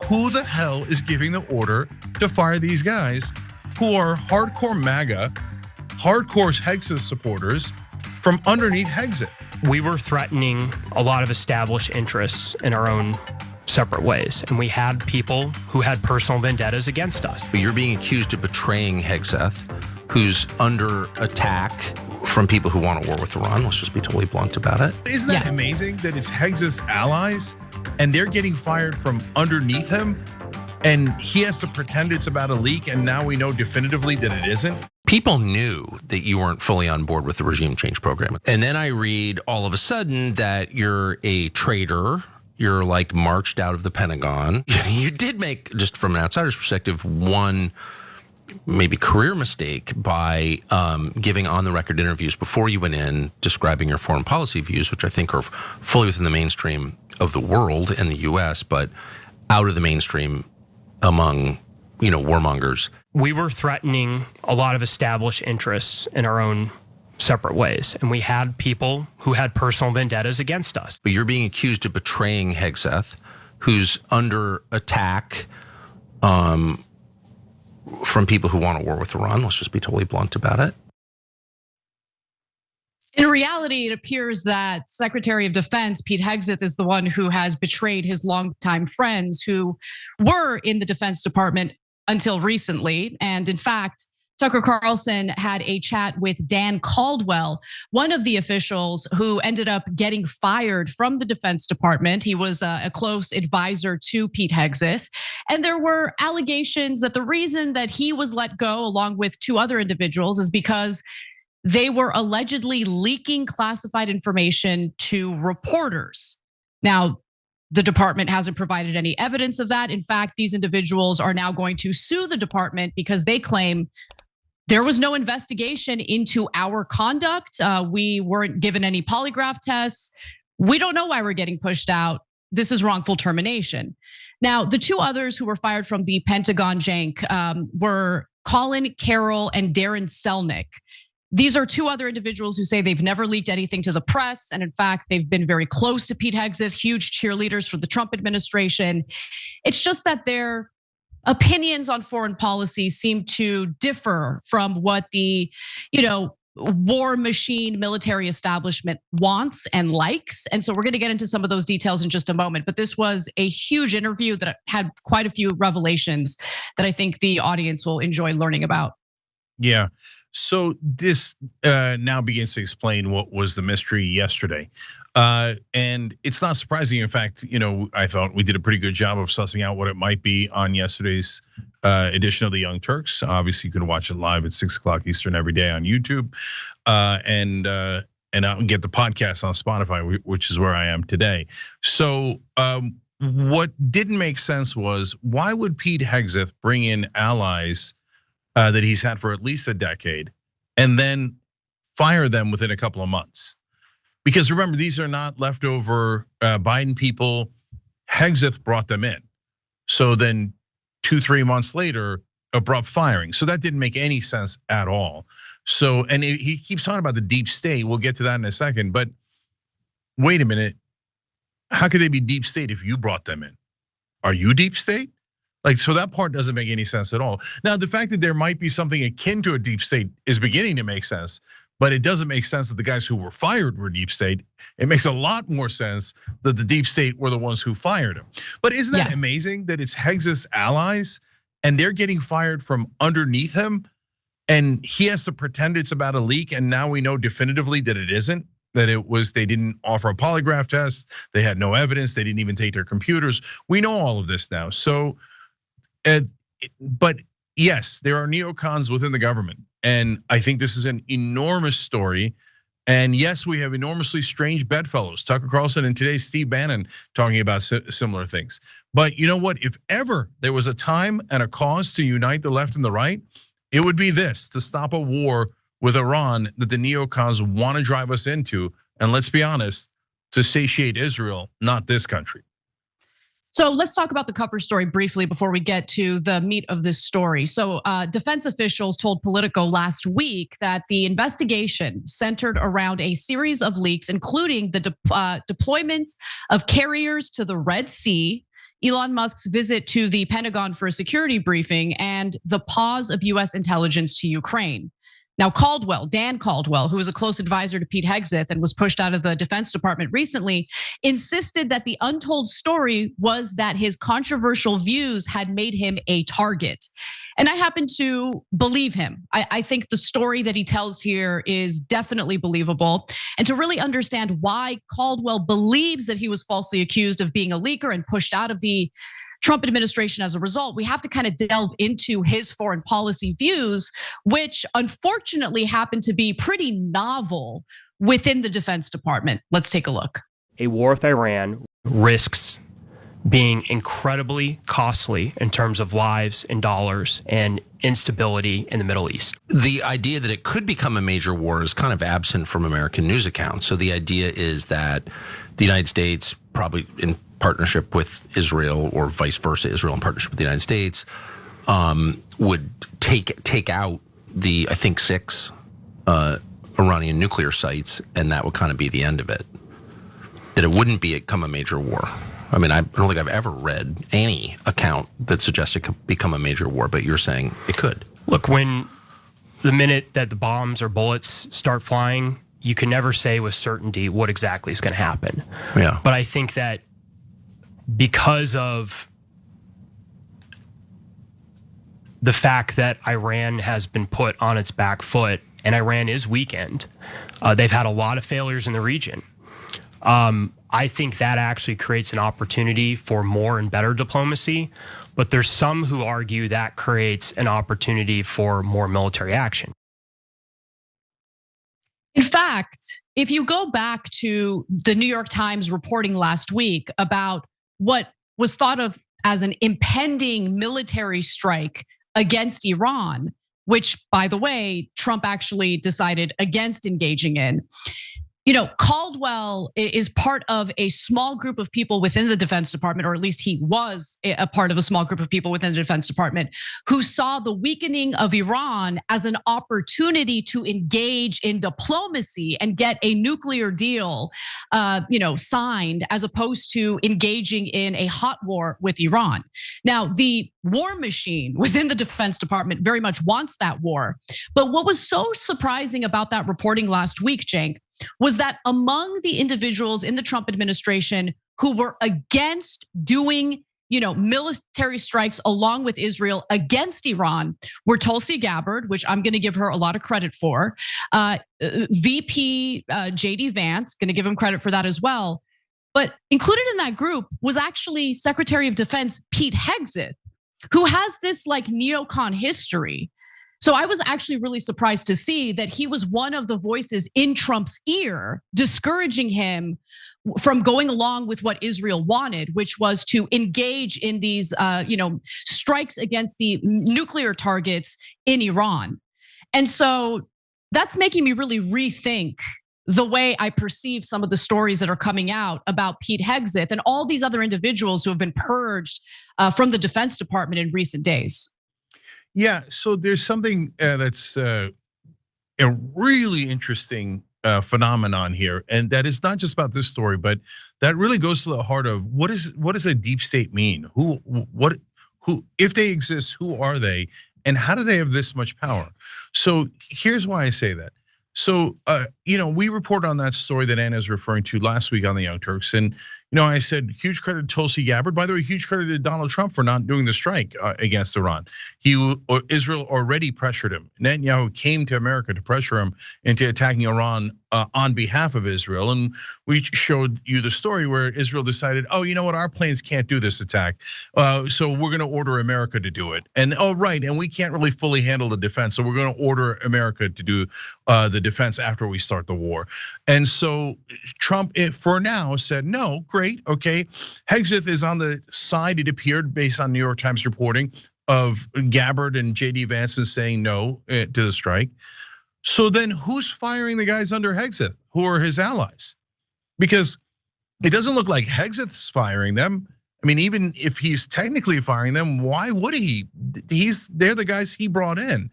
who the hell is giving the order to fire these guys who are hardcore MAGA, hardcore Hegseth supporters from underneath Hegseth? We were threatening a lot of established interests in our own separate ways. And we had people who had personal vendettas against us. But you're being accused of betraying Hegseth, who's under attack from people who want a war with Iran. Let's just be totally blunt about it. Isn't that amazing that it's Hegseth's allies and they're getting fired from underneath him? And he has to pretend it's about a leak, and now we know definitively that it isn't. People knew that you weren't fully on board with the regime change program. And then I read all of a sudden that you're a traitor. You're like marched out of the Pentagon. You did make, just from an outsider's perspective, one maybe career mistake by giving on-the-record interviews before you went in, describing your foreign policy views, which I think are fully within the mainstream of the world and the U.S., but out of the mainstream among, warmongers. We were threatening a lot of established interests in our own separate ways. And we had people who had personal vendettas against us. But you're being accused of betraying Hegseth, who's under attack from people who want a war with Iran. Let's just be totally blunt about it. In reality, it appears that Secretary of Defense Pete Hegseth is the one who has betrayed his longtime friends who were in the Defense Department until recently. And in fact, Tucker Carlson had a chat with Dan Caldwell, one of the officials who ended up getting fired from the Defense Department. He was a close advisor to Pete Hegseth. And there were allegations that the reason that he was let go, along with two other individuals, is because they were allegedly leaking classified information to reporters. Now, the department hasn't provided any evidence of that. In fact, these individuals are now going to sue the department because they claim there was no investigation into our conduct. We weren't given any polygraph tests. We don't know why we're getting pushed out. This is wrongful termination. Now, the two others who were fired from the Pentagon jank were Colin Carroll and Darren Selnick. These are two other individuals who say they've never leaked anything to the press. And in fact, they've been very close to Pete Hegseth, huge cheerleaders for the Trump administration. It's just that their opinions on foreign policy seem to differ from what the, war machine military establishment wants and likes. And so we're going to get into some of those details in just a moment. But this was a huge interview that had quite a few revelations that I think the audience will enjoy learning about. Yeah. So this now begins to explain what was the mystery yesterday. And it's not surprising. In fact, I thought we did a pretty good job of sussing out what it might be on yesterday's edition of the Young Turks. Obviously, you can watch it live at 6 o'clock Eastern every day on YouTube. And I'll get the podcast on Spotify, which is where I am today. So what didn't make sense was, why would Pete Hegseth bring in allies that he's had for at least a decade, and then fire them within a couple of months? Because remember, these are not leftover Biden people. Hegseth brought them in. So then 2-3 months later, abrupt firing. So that didn't make any sense at all. So, and he keeps talking about the deep state. We'll get to that in a second. But wait a minute. How could they be deep state if you brought them in? Are you deep state? So that part doesn't make any sense at all. Now, the fact that there might be something akin to a deep state is beginning to make sense, but it doesn't make sense that the guys who were fired were deep state. It makes a lot more sense that the deep state were the ones who fired him. But isn't that amazing that it's Hegseth's allies and they're getting fired from underneath him, and he has to pretend it's about a leak, and now we know definitively that it isn't? That they didn't offer a polygraph test, they had no evidence, they didn't even take their computers. We know all of this now. So, but yes, there are neocons within the government. And I think this is an enormous story. And yes, we have enormously strange bedfellows. Tucker Carlson and today's Steve Bannon talking about similar things. But you know what? If ever there was a time and a cause to unite the left and the right, it would be this: to stop a war with Iran that the neocons want to drive us into. And let's be honest, to satiate Israel, not this country. So let's talk about the cover story briefly before we get to the meat of this story. So defense officials told Politico last week that the investigation centered around a series of leaks, including the deployments of carriers to the Red Sea, Elon Musk's visit to the Pentagon for a security briefing and the pause of US intelligence to Ukraine. Now, Dan Caldwell, who was a close advisor to Pete Hegseth and was pushed out of the Defense Department recently, insisted that the untold story was that his controversial views had made him a target. And I happen to believe him. I think the story that he tells here is definitely believable. And to really understand why Caldwell believes that he was falsely accused of being a leaker and pushed out of the Trump administration as a result, we have to kind of delve into his foreign policy views, which unfortunately happen to be pretty novel within the Defense Department. Let's take a look. A war with Iran risks being incredibly costly in terms of lives and dollars and instability in the Middle East. The idea that it could become a major war is kind of absent from American news accounts. So the idea is that the United States, probably in partnership with Israel or vice versa, Israel in partnership with the United States, would take out the, I think, 6 Iranian nuclear sites, and that would kind of be the end of it. That it wouldn't become a major war. I mean, I don't think I've ever read any account that suggests it could become a major war, but you're saying it could. Look, when the minute that the bombs or bullets start flying, you can never say with certainty what exactly is going to happen. Yeah. But I think that because of the fact that Iran has been put on its back foot and Iran is weakened, they've had a lot of failures in the region. I think that actually creates an opportunity for more and better diplomacy, but there's some who argue that creates an opportunity for more military action. In fact, if you go back to the New York Times reporting last week about what was thought of as an impending military strike against Iran, which, by the way, Trump actually decided against engaging in. Caldwell is part of a small group of people within the Defense Department, or at least he was a part of a small group of people within the Defense Department, who saw the weakening of Iran as an opportunity to engage in diplomacy and get a nuclear deal, signed, as opposed to engaging in a hot war with Iran. Now, the war machine within the Defense Department very much wants that war. But what was so surprising about that reporting last week, Cenk, was that among the individuals in the Trump administration who were against doing, military strikes along with Israel against Iran were Tulsi Gabbard, which I'm going to give her a lot of credit for, VP JD Vance, going to give him credit for that as well. But included in that group was actually Secretary of Defense Pete Hegseth, who has this like neocon history. So I was actually really surprised to see that he was one of the voices in Trump's ear, discouraging him from going along with what Israel wanted, which was to engage in these, strikes against the nuclear targets in Iran. And so that's making me really rethink the way I perceive some of the stories that are coming out about Pete Hegseth and all these other individuals who have been purged from the Defense Department in recent days. Yeah, so there's something that's a really interesting phenomenon here, and that is not just about this story, but that really goes to the heart of what does a deep state mean? Who, if they exist, who are they, and how do they have this much power? So here's why I say that. So we reported on that story that Anna is referring to last week on the Young Turks, and I said huge credit to Tulsi Gabbard. By the way, huge credit to Donald Trump for not doing the strike against Iran. Israel already pressured him. Netanyahu came to America to pressure him into attacking Iran on behalf of Israel. And we showed you the story where Israel decided, oh, you know what, our planes can't do this attack. So we're gonna order America to do it. And right, and we can't really fully handle the defense. So we're gonna order America to do the defense after we start the war. And so Trump, for now, said, no, great, okay. Hegseth is on the side, it appeared, based on New York Times reporting, of Gabbard and JD Vance saying no to the strike. So then who's firing the guys under Hegseth, who are his allies? Because it doesn't look like Hegseth's firing them. I mean, even if he's technically firing them, why would he? They're the guys he brought in.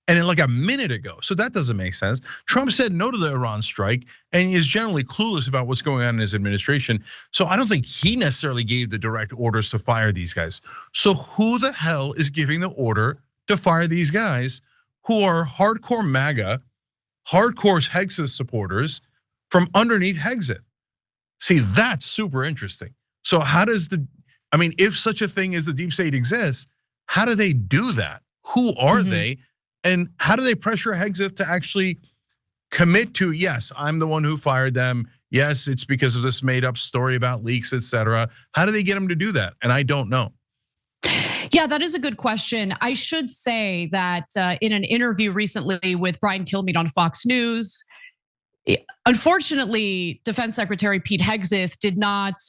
and in like a minute ago. So that doesn't make sense. Trump said no to the Iran strike and is generally clueless about what's going on in his administration. So I don't think he necessarily gave the direct orders to fire these guys. So who the hell is giving the order to fire these guys who are hardcore MAGA, hardcore Hegseth supporters from underneath Hegseth? See, that's super interesting. So how does if such a thing as the deep state exists, how do they do that? Who are they? And how do they pressure Hegseth to actually commit to, yes, I'm the one who fired them. Yes, it's because of this made up story about leaks, etc. How do they get him to do that? And I don't know. Yeah, that is a good question. I should say that in an interview recently with Brian Kilmeade on Fox News, unfortunately, Defense Secretary Pete Hegseth did not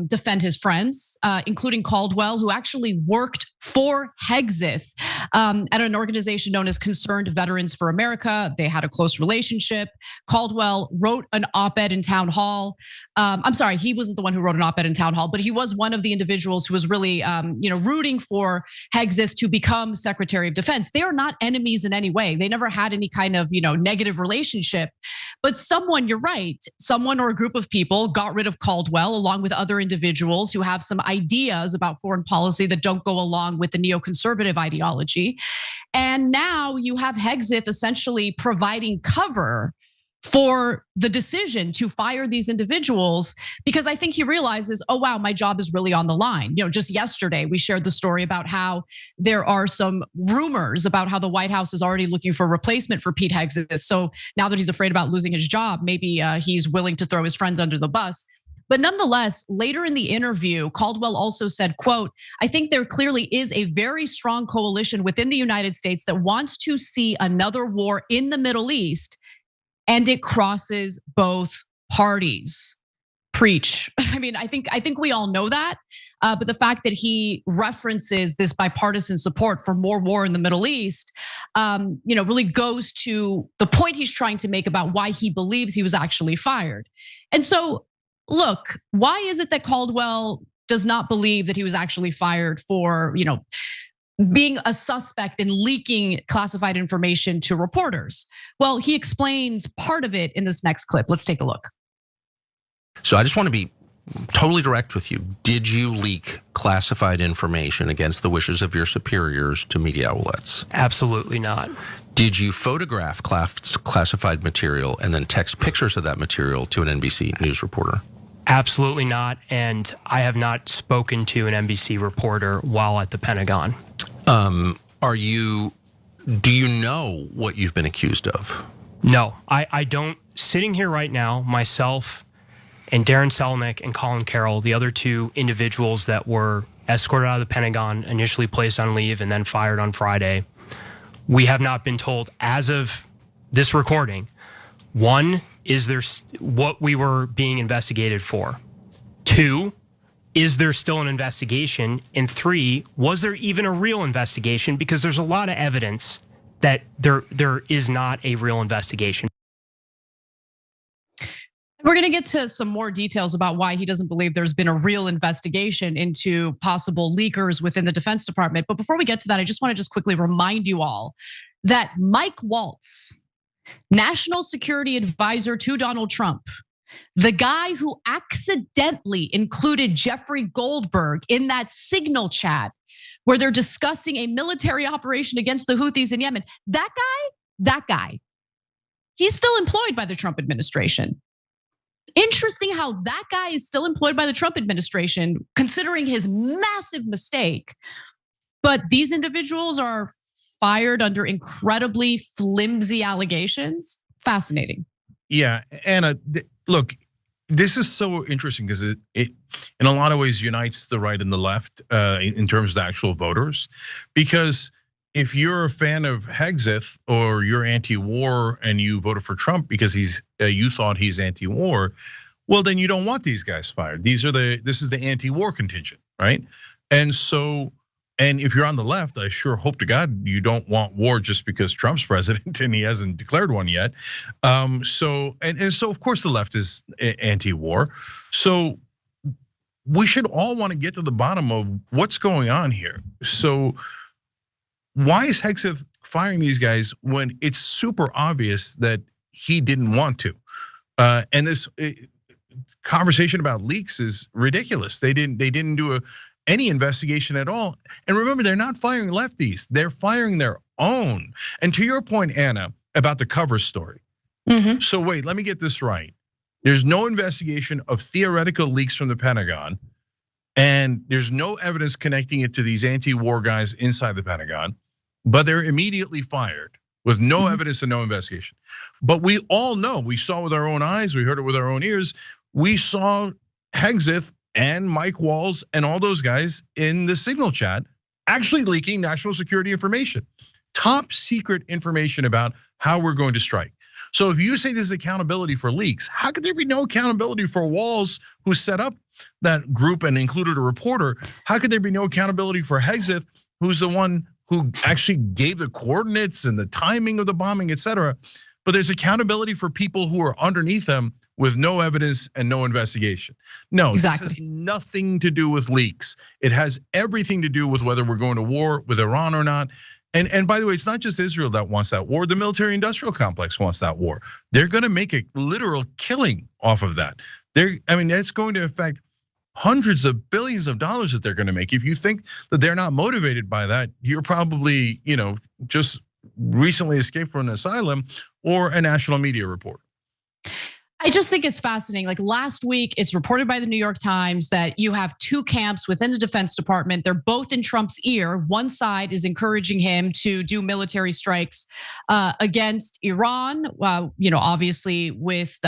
defend his friends, including Caldwell, who actually worked for Hegseth at an organization known as Concerned Veterans for America. They had a close relationship. Caldwell wrote an op-ed in Town Hall. I'm sorry, he wasn't the one who wrote an op-ed in Town Hall, but he was one of the individuals who was really, rooting for Hegseth to become Secretary of Defense. They are not enemies in any way. They never had any kind of, negative relationship. But you're right, someone or a group of people got rid of Caldwell along with other individuals who have some ideas about foreign policy that don't go along with the neoconservative ideology. And now you have Hegseth essentially providing cover for the decision to fire these individuals, because I think he realizes, oh wow, my job is really on the line. Just yesterday we shared the story about how there are some rumors about how the White House is already looking for a replacement for Pete Hegseth. So now that he's afraid about losing his job, maybe he's willing to throw his friends under the bus. But nonetheless, later in the interview, Caldwell also said, quote, I think there clearly is a very strong coalition within the United States that wants to see another war in the Middle East, and it crosses both parties. Preach. I think we all know that, but the fact that he references this bipartisan support for more war in the Middle East, really goes to the point he's trying to make about why he believes he was actually fired. And so, look, why is it that Caldwell does not believe that he was actually fired for, being a suspect in leaking classified information to reporters? Well, he explains part of it in this next clip. Let's take a look. So I just want to be totally direct with you. Did you leak classified information against the wishes of your superiors to media outlets? Absolutely not. Did you photograph classified material and then text pictures of that material to an NBC News reporter? Absolutely not. And I have not spoken to an NBC reporter while at the Pentagon. Do you know what you've been accused of? No, I don't. Sitting here right now, myself and Darren Selnick and Colin Carroll, the other two individuals that were escorted out of the Pentagon, initially placed on leave and then fired on Friday, we have not been told as of this recording, one, is there what we were being investigated for? Two, is there still an investigation? And three, was there even a real investigation? Because there's a lot of evidence that there is not a real investigation. We're going to get to some more details about why he doesn't believe there's been a real investigation into possible leakers within the Defense Department. But before we get to that, I just want to quickly remind you all that Mike Waltz, National Security Advisor to Donald Trump, the guy who accidentally included Jeffrey Goldberg in that Signal chat where they're discussing a military operation against the Houthis in Yemen, that guy, he's still employed by the Trump administration. Interesting how that guy is still employed by the Trump administration, considering his massive mistake. But these individuals are fired under incredibly flimsy allegations. Fascinating. Yeah, Anna, look, this is so interesting because it in a lot of ways unites the right and the left in terms of the actual voters. Because if you're a fan of Hegseth or you're anti-war and you voted for Trump because you thought he's anti-war, well then you don't want these guys fired. This is the anti-war contingent, right? And if you're on the left, I sure hope to God you don't want war just because Trump's president and he hasn't declared one yet. So of course the left is anti-war. So we should all want to get to the bottom of what's going on here. So why is Hegseth firing these guys when it's super obvious that he didn't want to. And this conversation about leaks is ridiculous. They didn't do any investigation at all. And remember, they're not firing lefties; they're firing their own. And to your point, Anna, about the cover story. So wait, let me get this right. There's no investigation of theoretical leaks from the Pentagon, and there's no evidence connecting it to these anti-war guys inside the Pentagon, but they're immediately fired with no evidence and no investigation. But we all know, we saw with our own eyes, we heard it with our own ears, we saw Hegseth and Mike Walls and all those guys in the Signal chat actually leaking national security information, top secret information about how we're going to strike. So if you say there's accountability for leaks, how could there be no accountability for Walls, who set up that group and included a reporter? How could there be no accountability for Hegseth, who's the one who actually gave the coordinates and the timing of the bombing, et cetera? But there's accountability for people who are underneath them with no evidence and no investigation. No, exactly. This has nothing to do with leaks. It has everything to do with whether we're going to war with Iran or not. And by the way, it's not just Israel that wants that war. The military-industrial complex wants that war. They're going to make a literal killing off of that. It's going to affect hundreds of billions of dollars that they're going to make. If you think that they're not motivated by that, you're probably, just recently escaped from an asylum or a national media reporter. I just think it's fascinating. Like last week, it's reported by the New York Times that you have two camps within the Defense Department. They're both in Trump's ear. One side is encouraging him to do military strikes against Iran, obviously with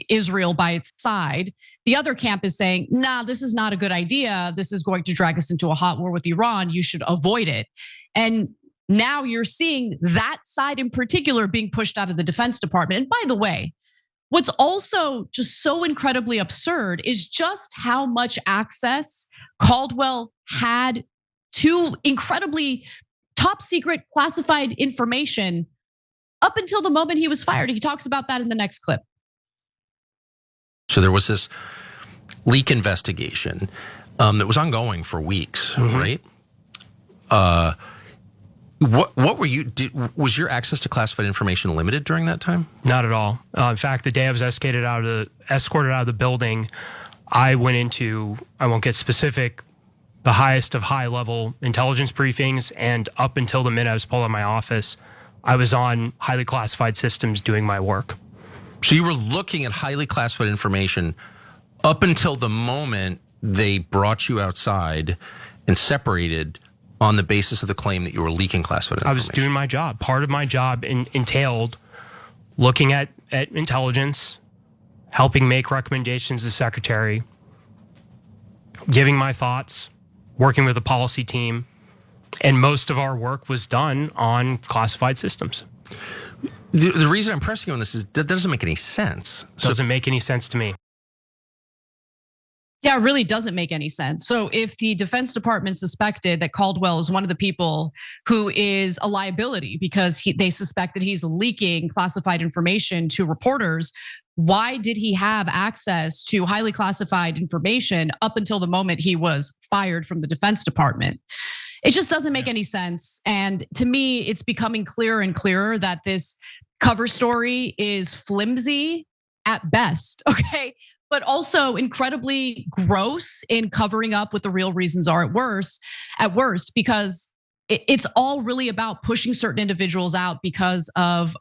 Israel by its side. The other camp is saying, nah, this is not a good idea. This is going to drag us into a hot war with Iran. You should avoid it. And now you're seeing that side in particular being pushed out of the Defense Department. And by the way, what's also just so incredibly absurd is just how much access Caldwell had to incredibly top secret classified information up until the moment he was fired. He talks about that in the next clip. So there was this leak investigation that was ongoing for weeks, right? What were you? Was your access to classified information limited during that time? Not at all. In fact, the day I was escorted out of the building, I went into, I won't get specific, the highest of high-level intelligence briefings, and up until the minute I was pulled out of my office, I was on highly classified systems doing my work. So you were looking at highly classified information up until the moment they brought you outside and separated on the basis of the claim that you were leaking classified information. I was doing my job. Part of my job entailed looking at intelligence, helping make recommendations to the secretary, giving my thoughts, working with the policy team, and most of our work was done on classified systems. The reason I'm pressing you on this is that doesn't make any sense. Doesn't make any sense to me. Yeah, it really doesn't make any sense. So if the Defense Department suspected that Caldwell is one of the people who is a liability because they suspect that he's leaking classified information to reporters, why did he have access to highly classified information up until the moment he was fired from the Defense Department? It just doesn't make any sense. And to me, it's becoming clearer and clearer that this cover story is flimsy at best, okay? But also incredibly gross in covering up what the real reasons are at worst, because it's all really about pushing certain individuals out because of,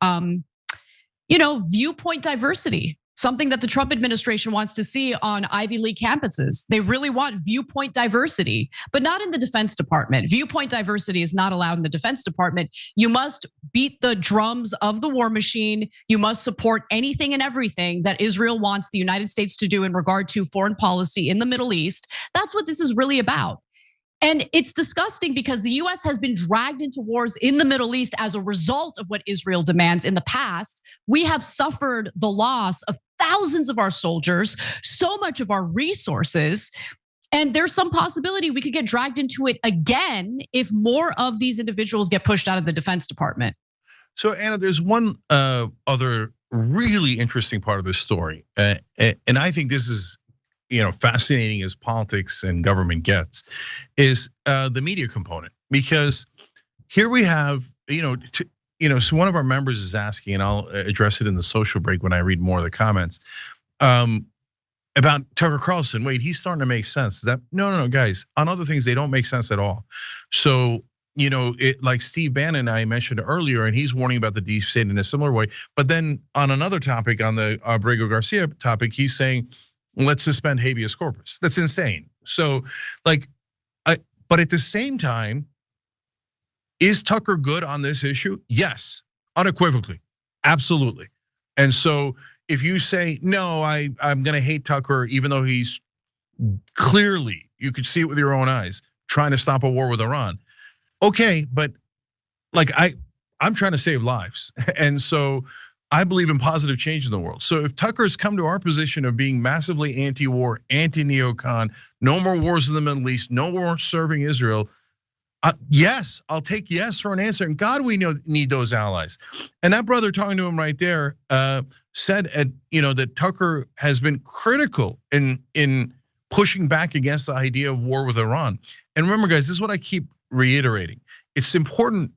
viewpoint diversity. Something that the Trump administration wants to see on Ivy League campuses. They really want viewpoint diversity, but not in the Defense Department. Viewpoint diversity is not allowed in the Defense Department. You must beat the drums of the war machine. You must support anything and everything that Israel wants the United States to do in regard to foreign policy in the Middle East. That's what this is really about. And it's disgusting because the US has been dragged into wars in the Middle East as a result of what Israel demands in the past. We have suffered the loss of thousands of our soldiers, so much of our resources, and there's some possibility we could get dragged into it again if more of these individuals get pushed out of the Defense Department. So Anna, there's one other really interesting part of this story, and I think this is fascinating as politics and government gets, is the media component. Because here we have So one of our members is asking, and I'll address it in the social break when I read more of the comments, about Tucker Carlson. Wait, he's starting to make sense. Is that no, guys? On other things, they don't make sense at all. So like Steve Bannon I mentioned earlier, and he's warning about the deep state in a similar way. But then on another topic, on the Abrego Garcia topic, he's saying, let's suspend habeas corpus. That's insane. So, but at the same time, is Tucker good on this issue? Yes, unequivocally, absolutely. And so if you say, no, I'm gonna hate Tucker, even though he's clearly, you could see it with your own eyes, trying to stop a war with Iran. Okay, but I'm trying to save lives. And so I believe in positive change in the world. So if Tucker's come to our position of being massively anti-war, anti-neocon, no more wars in the Middle East, no more serving Israel, yes, I'll take yes for an answer. And God, we need those allies. And that brother talking to him right there said, that Tucker has been critical in pushing back against the idea of war with Iran. And remember, guys, this is what I keep reiterating. It's important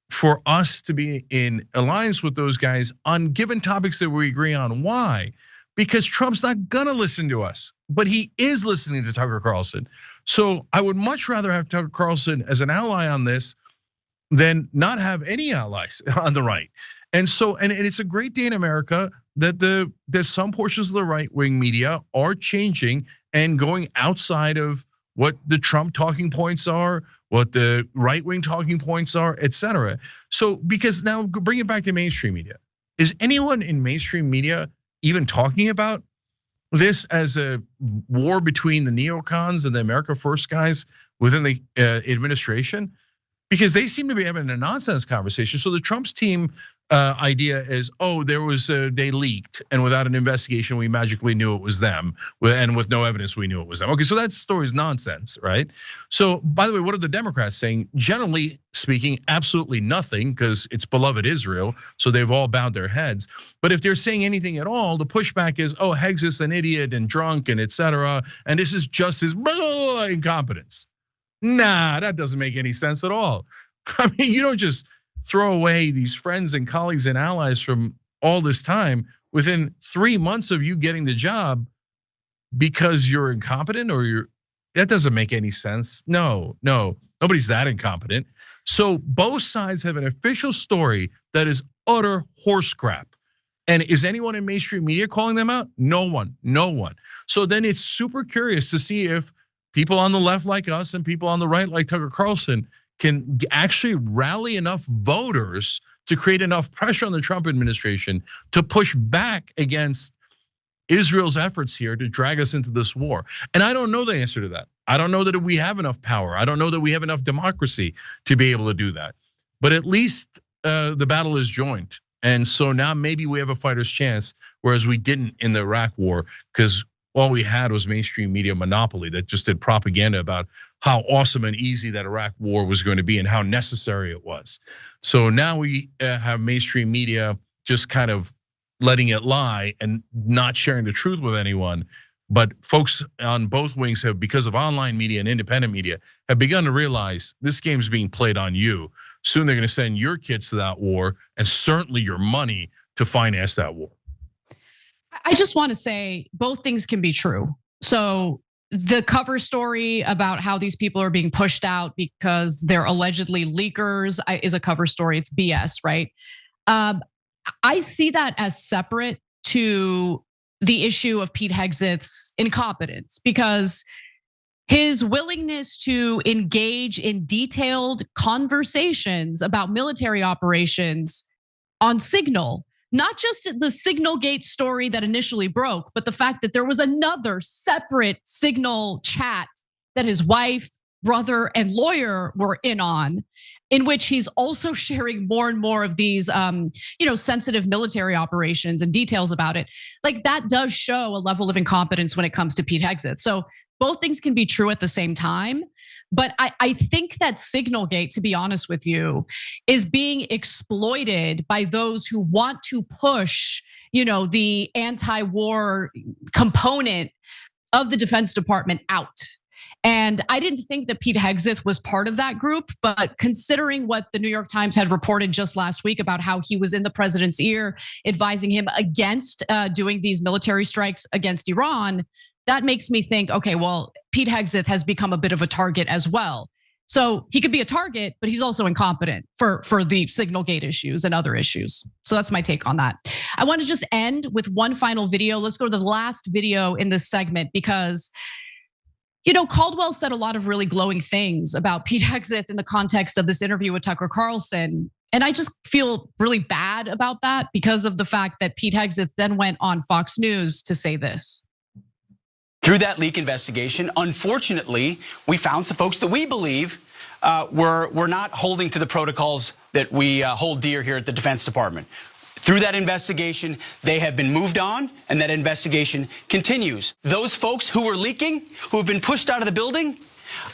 for us to be in alliance with those guys on given topics that we agree on. Why? Because Trump's not gonna listen to us, but he is listening to Tucker Carlson. So I would much rather have Tucker Carlson as an ally on this than not have any allies on the right. And so, and it's a great day in America that there's some portions of the right-wing media are changing and going outside of what the Trump talking points are, what the right-wing talking points are, et cetera. So, because now bring it back to mainstream media. Is anyone in mainstream media even talking about this as a war between the neocons and the America First guys within the administration? Because they seem to be having a nonsense conversation. So the Trump's team idea is, they leaked, and without an investigation, we magically knew it was them, and with no evidence, we knew it was them. Okay, so that story is nonsense, right? So, by the way, what are the Democrats saying? Generally speaking, absolutely nothing, because it's beloved Israel, so they've all bowed their heads. But if they're saying anything at all, the pushback is, Hegseth's an idiot and drunk and et cetera, and this is just his incompetence. Nah, that doesn't make any sense at all. I mean, you don't just throw away these friends and colleagues and allies from all this time within 3 months of you getting the job because you're incompetent that doesn't make any sense. No, nobody's that incompetent. So both sides have an official story that is utter horse crap. And is anyone in mainstream media calling them out? No one. So then it's super curious to see if people on the left like us and people on the right like Tucker Carlson can actually rally enough voters to create enough pressure on the Trump administration to push back against Israel's efforts here to drag us into this war. And I don't know the answer to that. I don't know that we have enough power. I don't know that we have enough democracy to be able to do that. But at least the battle is joined. And so now maybe we have a fighter's chance, whereas we didn't in the Iraq war, because all we had was mainstream media monopoly that just did propaganda about how awesome and easy that Iraq war was going to be and how necessary it was. So now we have mainstream media just kind of letting it lie and not sharing the truth with anyone. But folks on both wings have, because of online media and independent media, have begun to realize this game is being played on you. Soon they're going to send your kids to that war and certainly your money to finance that war. I just want to say both things can be true. So the cover story about how these people are being pushed out because they're allegedly leakers is a cover story. It's BS, right? I see that as separate to the issue of Pete Hegseth's incompetence, because his willingness to engage in detailed conversations about military operations on Signal, not just the Signal Gate story that initially broke, but the fact that there was another separate Signal chat that his wife, brother, and lawyer were in on, in which he's also sharing more and more of these, sensitive military operations and details about it. Like, that does show a level of incompetence when it comes to Pete Hegseth. So both things can be true at the same time. But I think that Signalgate, to be honest with you, is being exploited by those who want to push, the anti-war component of the Defense Department out. And I didn't think that Pete Hegseth was part of that group, but considering what the New York Times had reported just last week about how he was in the president's ear, advising him against doing these military strikes against Iran, that makes me think, okay, well, Pete Hegseth has become a bit of a target as well. So he could be a target, but he's also incompetent for the signal gate issues and other issues. So that's my take on that. I want to just end with one final video. Let's go to the last video in this segment because, you know, Caldwell said a lot of really glowing things about Pete Hegseth in the context of this interview with Tucker Carlson. And I just feel really bad about that because of the fact that Pete Hegseth then went on Fox News to say this. Through that leak investigation, unfortunately, we found some folks that we believe were not holding to the protocols that we hold dear here at the Defense Department. Through that investigation, they have been moved on, and that investigation continues. Those folks who were leaking, who have been pushed out of the building,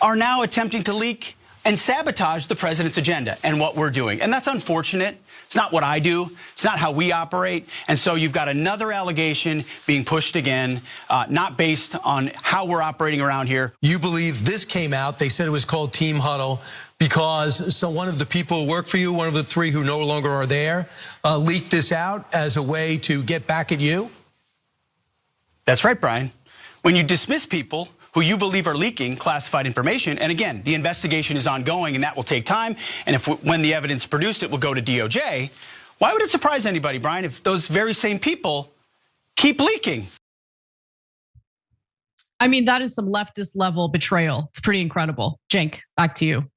are now attempting to leak and sabotage the president's agenda and what we're doing. And that's unfortunate. It's not what I do. It's not how we operate. And so you've got another allegation being pushed again, not based on how we're operating around here. You believe this came out, they said it was called Team Huddle, because one of the people who work for you, one of the three who no longer are there, leaked this out as a way to get back at you? That's right, Brian. When you dismiss people who you believe are leaking classified information, and again, the investigation is ongoing and that will take time, and when the evidence produced, it will go to DOJ, why would it surprise anybody, Brian, if those very same people keep leaking? I mean, that is some leftist level betrayal. It's pretty incredible. Cenk, back to you.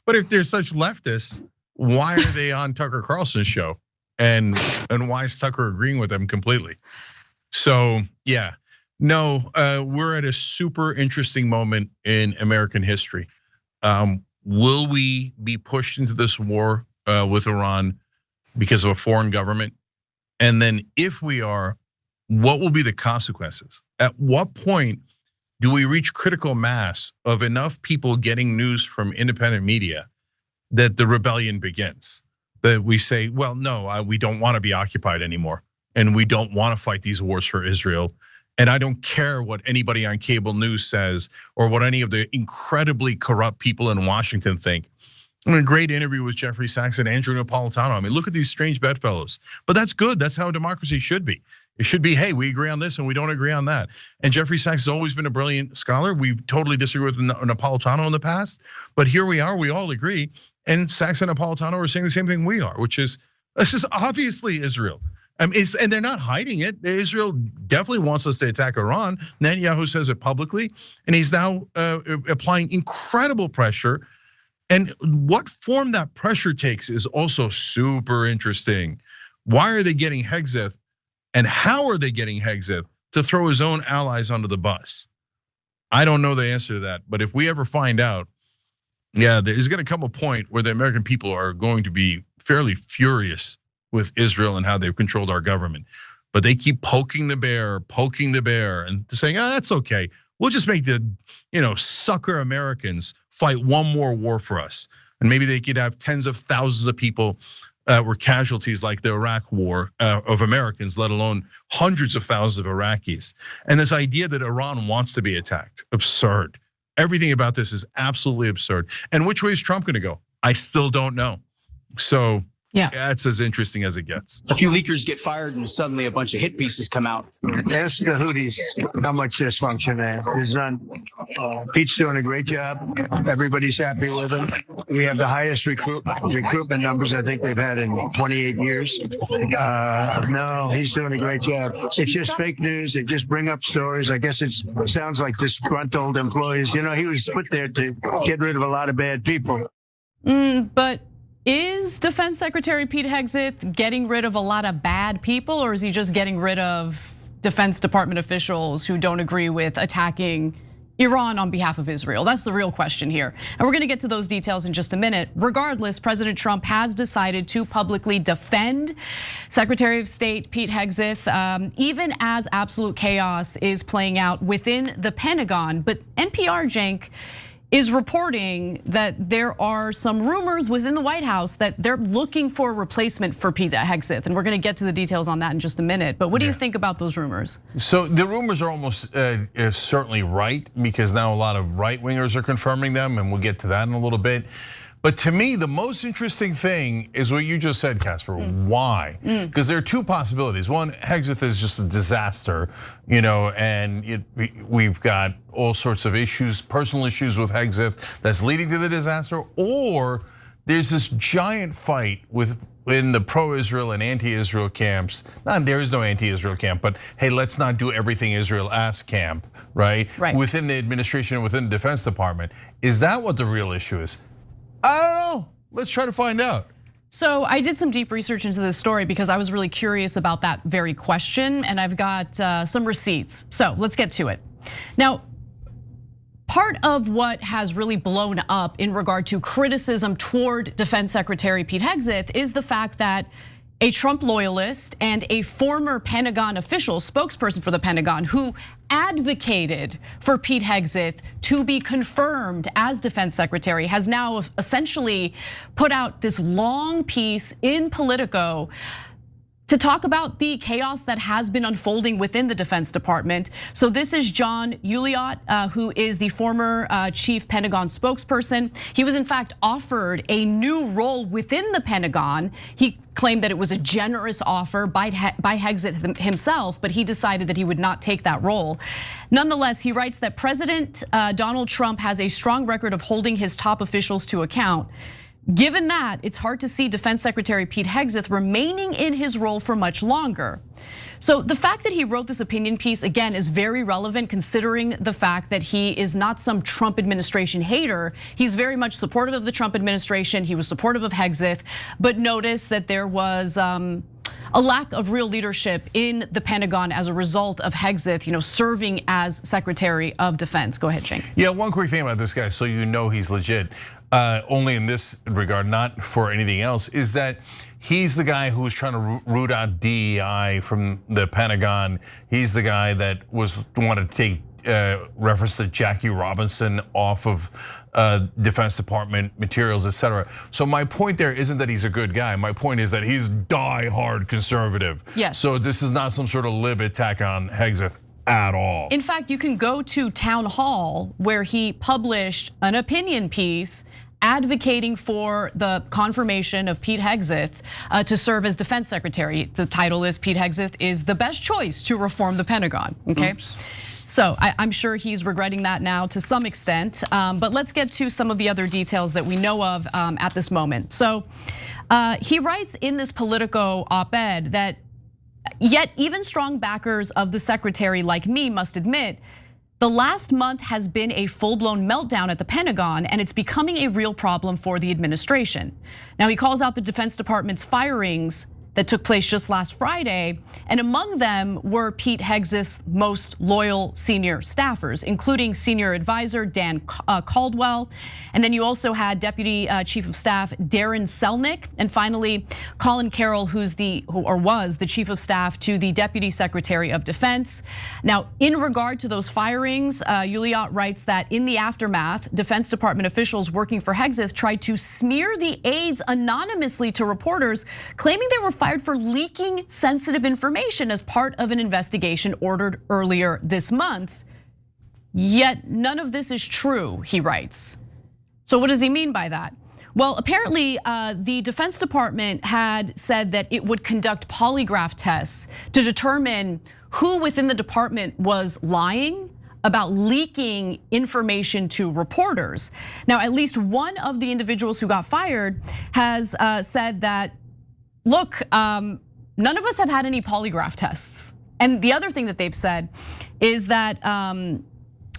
But if they're such leftists, why are they on Tucker Carlson's show? And why is Tucker agreeing with them completely? So, yeah. No, we're at a super interesting moment in American history. Will we be pushed into this war with Iran because of a foreign government? And then if we are, what will be the consequences? At what point do we reach critical mass of enough people getting news from independent media that the rebellion begins? That we say, well, no, we don't want to be occupied anymore. And we don't want to fight these wars for Israel. And I don't care what anybody on cable news says or what any of the incredibly corrupt people in Washington think. I mean, a great interview with Jeffrey Sachs and Andrew Napolitano. I mean, look at these strange bedfellows. But that's good. That's how democracy should be. It should be, hey, we agree on this and we don't agree on that. And Jeffrey Sachs has always been a brilliant scholar. We've totally disagreed with Napolitano in the past. But here we are, we all agree. And Sachs and Napolitano are saying the same thing we are, which is, this is obviously Israel. And they're not hiding it. Israel definitely wants us to attack Iran. Netanyahu says it publicly, and he's now applying incredible pressure. And what form that pressure takes is also super interesting. Why are they getting Hegseth, and how are they getting Hegseth to throw his own allies under the bus? I don't know the answer to that, but if we ever find out, yeah, there's going to come a point where the American people are going to be fairly furious with Israel and how they've controlled our government. But they keep poking the bear, and saying, that's okay. We'll just make the, sucker Americans fight one more war for us. And maybe they could have tens of thousands of people were casualties like the Iraq war of Americans, let alone hundreds of thousands of Iraqis. And this idea that Iran wants to be attacked, absurd. Everything about this is absolutely absurd. And which way is Trump gonna go? I still don't know. So, yeah, that's as interesting as it gets. A few leakers get fired and suddenly a bunch of hit pieces come out. Ask the Houthis how much dysfunction there. There's none. Pete's doing a great job. Everybody's happy with him. We have the highest recruitment numbers I think they've had in 28 years. No, he's doing a great job. It's just fake news. They just bring up stories. I guess it sounds like disgruntled employees. He was put there to get rid of a lot of bad people. But is Defense Secretary Pete Hegseth getting rid of a lot of bad people, or is he just getting rid of Defense Department officials who don't agree with attacking Iran on behalf of Israel? That's the real question here. And we're gonna get to those details in just a minute. Regardless, President Trump has decided to publicly defend Secretary of State Pete Hegseth, even as absolute chaos is playing out within the Pentagon. But NPR, Cenk, is reporting that there are some rumors within the White House that they're looking for a replacement for Pete Hegseth. And we're gonna get to the details on that in just a minute. But what do you think about those rumors? So the rumors are almost certainly right, because now a lot of right-wingers are confirming them, and we'll get to that in a little bit. But to me, the most interesting thing is what you just said, Casper. Why? Because there are two possibilities. One, Hegseth is just a disaster, and we've got all sorts of issues, personal issues with Hegseth that's leading to the disaster. Or there's this giant fight in the pro-Israel and anti-Israel camps. There is no anti-Israel camp, but hey, let's not do everything Israel-ass camp, right? Within the administration and within the Defense Department. Is that what the real issue is? I don't know. Let's try to find out. So I did some deep research into this story because I was really curious about that very question, and I've got some receipts. So let's get to it. Now, part of what has really blown up in regard to criticism toward Defense Secretary Pete Hegseth is the fact that a Trump loyalist and a former Pentagon official, spokesperson for the Pentagon, who advocated for Pete Hegseth to be confirmed as Defense Secretary, has now essentially put out this long piece in Politico to talk about the chaos that has been unfolding within the Defense Department. So this is John Uliot, who is the former chief Pentagon spokesperson. He was in fact offered a new role within the Pentagon. He claimed that it was a generous offer by Hegseth himself, but he decided that he would not take that role. Nonetheless, he writes that President Donald Trump has a strong record of holding his top officials to account. Given that, it's hard to see Defense Secretary Pete Hegseth remaining in his role for much longer. So the fact that he wrote this opinion piece, again, is very relevant considering the fact that he is not some Trump administration hater. He's very much supportive of the Trump administration. He was supportive of Hegseth, but notice that there was a lack of real leadership in the Pentagon as a result of Hegseth, serving as Secretary of Defense. Go ahead, Shane. Yeah, one quick thing about this guy, so you know he's legit. Only in this regard, not for anything else, is that he's the guy who was trying to root out DEI from the Pentagon. He's the guy that wanted to take reference to Jackie Robinson off of Defense Department materials, etc. So my point there isn't that he's a good guy. My point is that he's die-hard conservative. Yes. So this is not some sort of lib attack on Hegseth at all. In fact, you can go to Town Hall where he published an opinion piece advocating for the confirmation of Pete Hegseth to serve as Defense Secretary. The title is Pete Hegseth is the best choice to reform the Pentagon, okay? Oops. So I'm sure he's regretting that now to some extent, but let's get to some of the other details that we know of at this moment. So he writes in this Politico op-ed that yet even strong backers of the secretary like me must admit the last month has been a full-blown meltdown at the Pentagon, and it's becoming a real problem for the administration. Now, he calls out the Defense Department's firings that took place just last Friday, and among them were Pete Hegseth's most loyal senior staffers, including senior advisor Dan Caldwell, and then you also had Deputy Chief of Staff Darren Selnick, and finally Colin Carroll, who was the Chief of Staff to the Deputy Secretary of Defense. Now, in regard to those firings, Uliot writes that in the aftermath, Defense Department officials working for Hegseth tried to smear the aides anonymously to reporters, claiming they were fired for leaking sensitive information as part of an investigation ordered earlier this month. Yet none of this is true, he writes. So what does he mean by that? Well, apparently the Defense Department had said that it would conduct polygraph tests to determine who within the department was lying about leaking information to reporters. Now, at least one of the individuals who got fired has said that, look, none of us have had any polygraph tests. And the other thing that they've said is that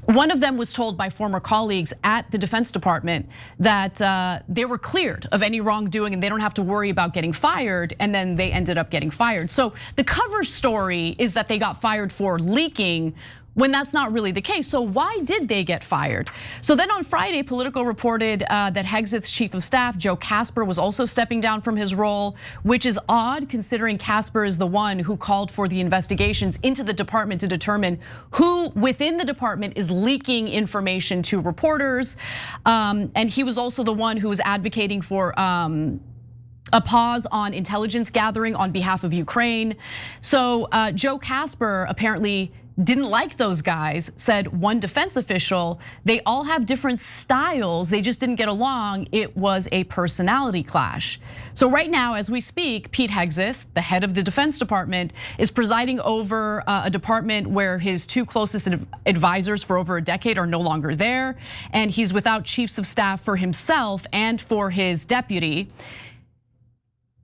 one of them was told by former colleagues at the Defense Department that they were cleared of any wrongdoing and they don't have to worry about getting fired, and then they ended up getting fired. So the cover story is that they got fired for leaking, when that's not really the case. So why did they get fired? So then on Friday, Politico reported that Hegseth's chief of staff, Joe Casper, was also stepping down from his role, which is odd considering Casper is the one who called for the investigations into the department to determine who within the department is leaking information to reporters. And he was also the one who was advocating for a pause on intelligence gathering on behalf of Ukraine. So Joe Casper apparently didn't like those guys, said one defense official, they all have different styles, they just didn't get along, it was a personality clash. So right now, as we speak, Pete Hegseth, the head of the Defense Department, is presiding over a department where his two closest advisors for over a decade are no longer there, and he's without chiefs of staff for himself and for his deputy.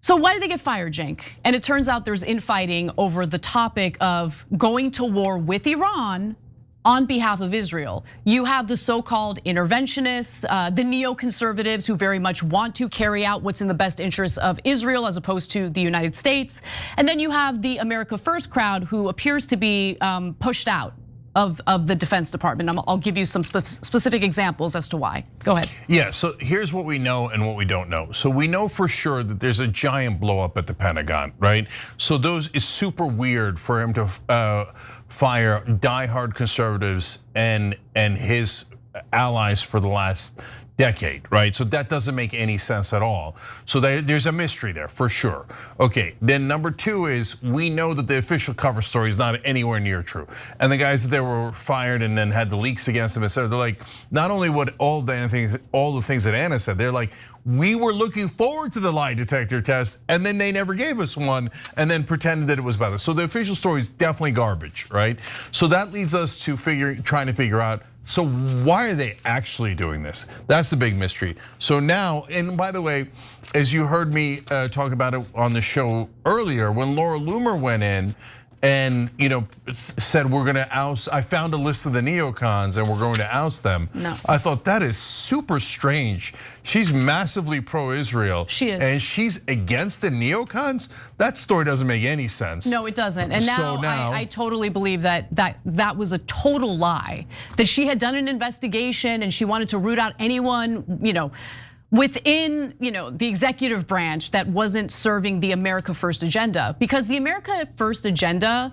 So why did they get fired, Cenk? And it turns out there's infighting over the topic of going to war with Iran on behalf of Israel. You have the so-called interventionists, the neoconservatives who very much want to carry out what's in the best interests of Israel as opposed to the United States. And then you have the America First crowd who appears to be pushed out of the Defense Department. I'll give you some specific examples as to why. Go ahead. Yeah, so here's what we know and what we don't know. So we know for sure that there's a giant blow up at the Pentagon, right? So those is super weird for him to fire diehard conservatives and his allies for the last decade, right? So that doesn't make any sense at all. So there's a mystery there for sure. Okay, then number two is we know that the official cover story is not anywhere near true. And the guys that were fired and then had the leaks against them, etc. They're like, not only what all the things that Anna said, they're like, we were looking forward to the lie detector test, and then they never gave us one, and then pretended that it was better. So the official story is definitely garbage, right? So that leads us to trying to figure out, so why are they actually doing this? That's the big mystery. So now, and by the way, as you heard me talk about it on the show earlier, when Laura Loomer went in and said we're gonna oust, I found a list of the neocons and we're going to oust them. No. I thought that is super strange. She's massively pro-Israel. She is. And she's against the neocons? That story doesn't make any sense. No, it doesn't. And now I totally believe that was a total lie. That she had done an investigation and she wanted to root out anyone, within the executive branch that wasn't serving the America First agenda, because the America First agenda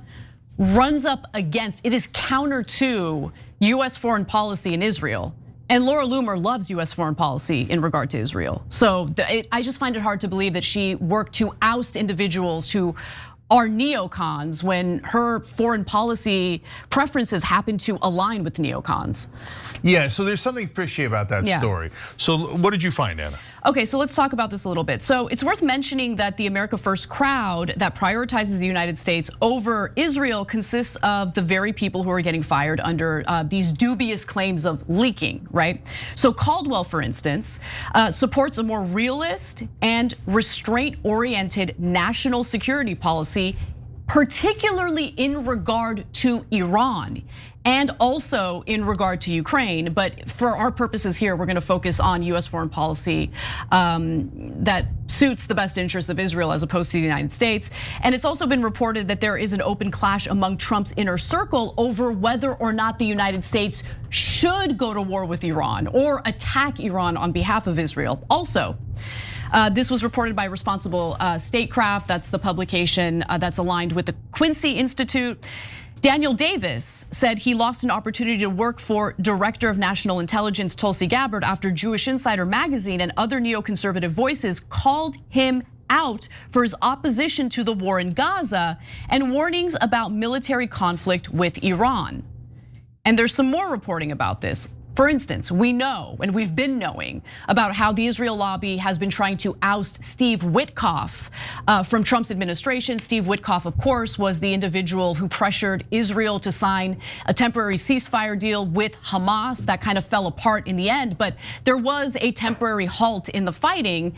runs up against, it is counter to US foreign policy in Israel. And Laura Loomer loves US foreign policy in regard to Israel. So I just find it hard to believe that she worked to oust individuals who are neocons when her foreign policy preferences happen to align with neocons. Yeah, so there's something fishy about that story. So what did you find, Anna? Okay, so let's talk about this a little bit. So it's worth mentioning that the America First crowd that prioritizes the United States over Israel consists of the very people who are getting fired under these dubious claims of leaking, right? So Caldwell, for instance, supports a more realist and restraint-oriented national security policy, particularly in regard to Iran and also in regard to Ukraine. But for our purposes here, we're gonna focus on US foreign policy that suits the best interests of Israel as opposed to the United States. And it's also been reported that there is an open clash among Trump's inner circle over whether or not the United States should go to war with Iran or attack Iran on behalf of Israel. Also, this was reported by Responsible Statecraft. That's the publication that's aligned with the Quincy Institute. Daniel Davis said he lost an opportunity to work for Director of National Intelligence Tulsi Gabbard after Jewish Insider magazine and other neoconservative voices called him out for his opposition to the war in Gaza and warnings about military conflict with Iran. And there's some more reporting about this. For instance, we know, and we've been knowing, about how the Israel lobby has been trying to oust Steve Witkoff from Trump's administration. Steve Witkoff, of course, was the individual who pressured Israel to sign a temporary ceasefire deal with Hamas. That kind of fell apart in the end, but there was a temporary halt in the fighting.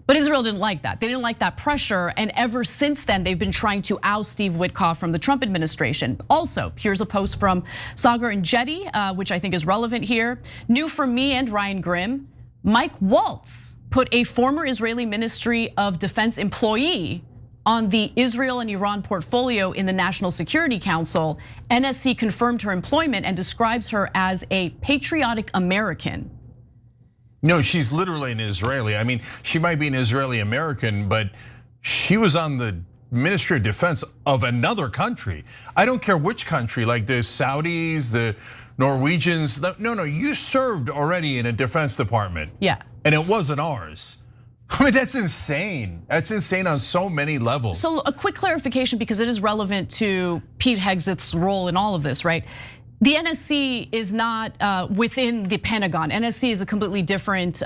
But Israel didn't like that. They didn't like that pressure. And ever since then, they've been trying to oust Steve Witkoff from the Trump administration. Also, here's a post from Sagar and Jetty, which I think is relevant here. New from me and Ryan Grimm, Mike Waltz put a former Israeli Ministry of Defense employee on the Israel and Iran portfolio in the National Security Council, NSC confirmed her employment and describes her as a patriotic American. No, she's literally an Israeli. I mean, she might be an Israeli American, but she was on the Ministry of Defense of another country. I don't care which country, like the Saudis, the Norwegians. No, you served already in a Defense Department. Yeah. And it wasn't ours. I mean, that's insane. That's insane on so many levels. So a quick clarification, because it is relevant to Pete Hegseth's role in all of this, right? The NSC is not within the Pentagon. NSC is a completely different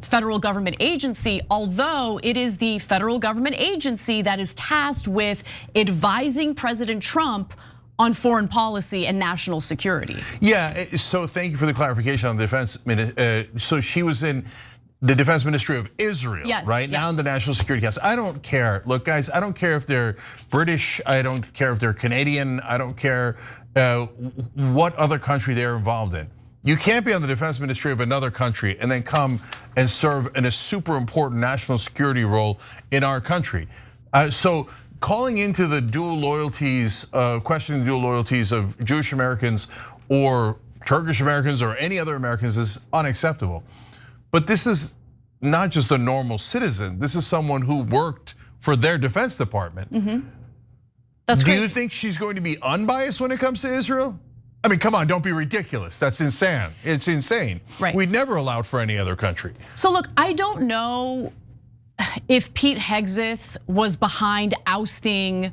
federal government agency, although it is the federal government agency that is tasked with advising President Trump on foreign policy and national security. Yeah, so thank you for the clarification on the defense. So she was in the Defense Ministry of Israel, yes, right? Yeah. Now in the National Security Council. I don't care. Look, guys, I don't care if they're British. I don't care if they're Canadian. I don't care what other country they're involved in. You can't be on the Defense Ministry of another country and then come and serve in a super important national security role in our country. So calling into the dual loyalties, questioning the dual loyalties of Jewish Americans or Turkish Americans or any other Americans is unacceptable. But this is not just a normal citizen. This is someone who worked for their Defense Department. That's Do crazy. you think she's going to be unbiased when it comes to Israel? I mean, come on, don't be ridiculous. That's insane. It's insane. Right. We never allowed for any other country. So look, I don't know if Pete Hegseth was behind ousting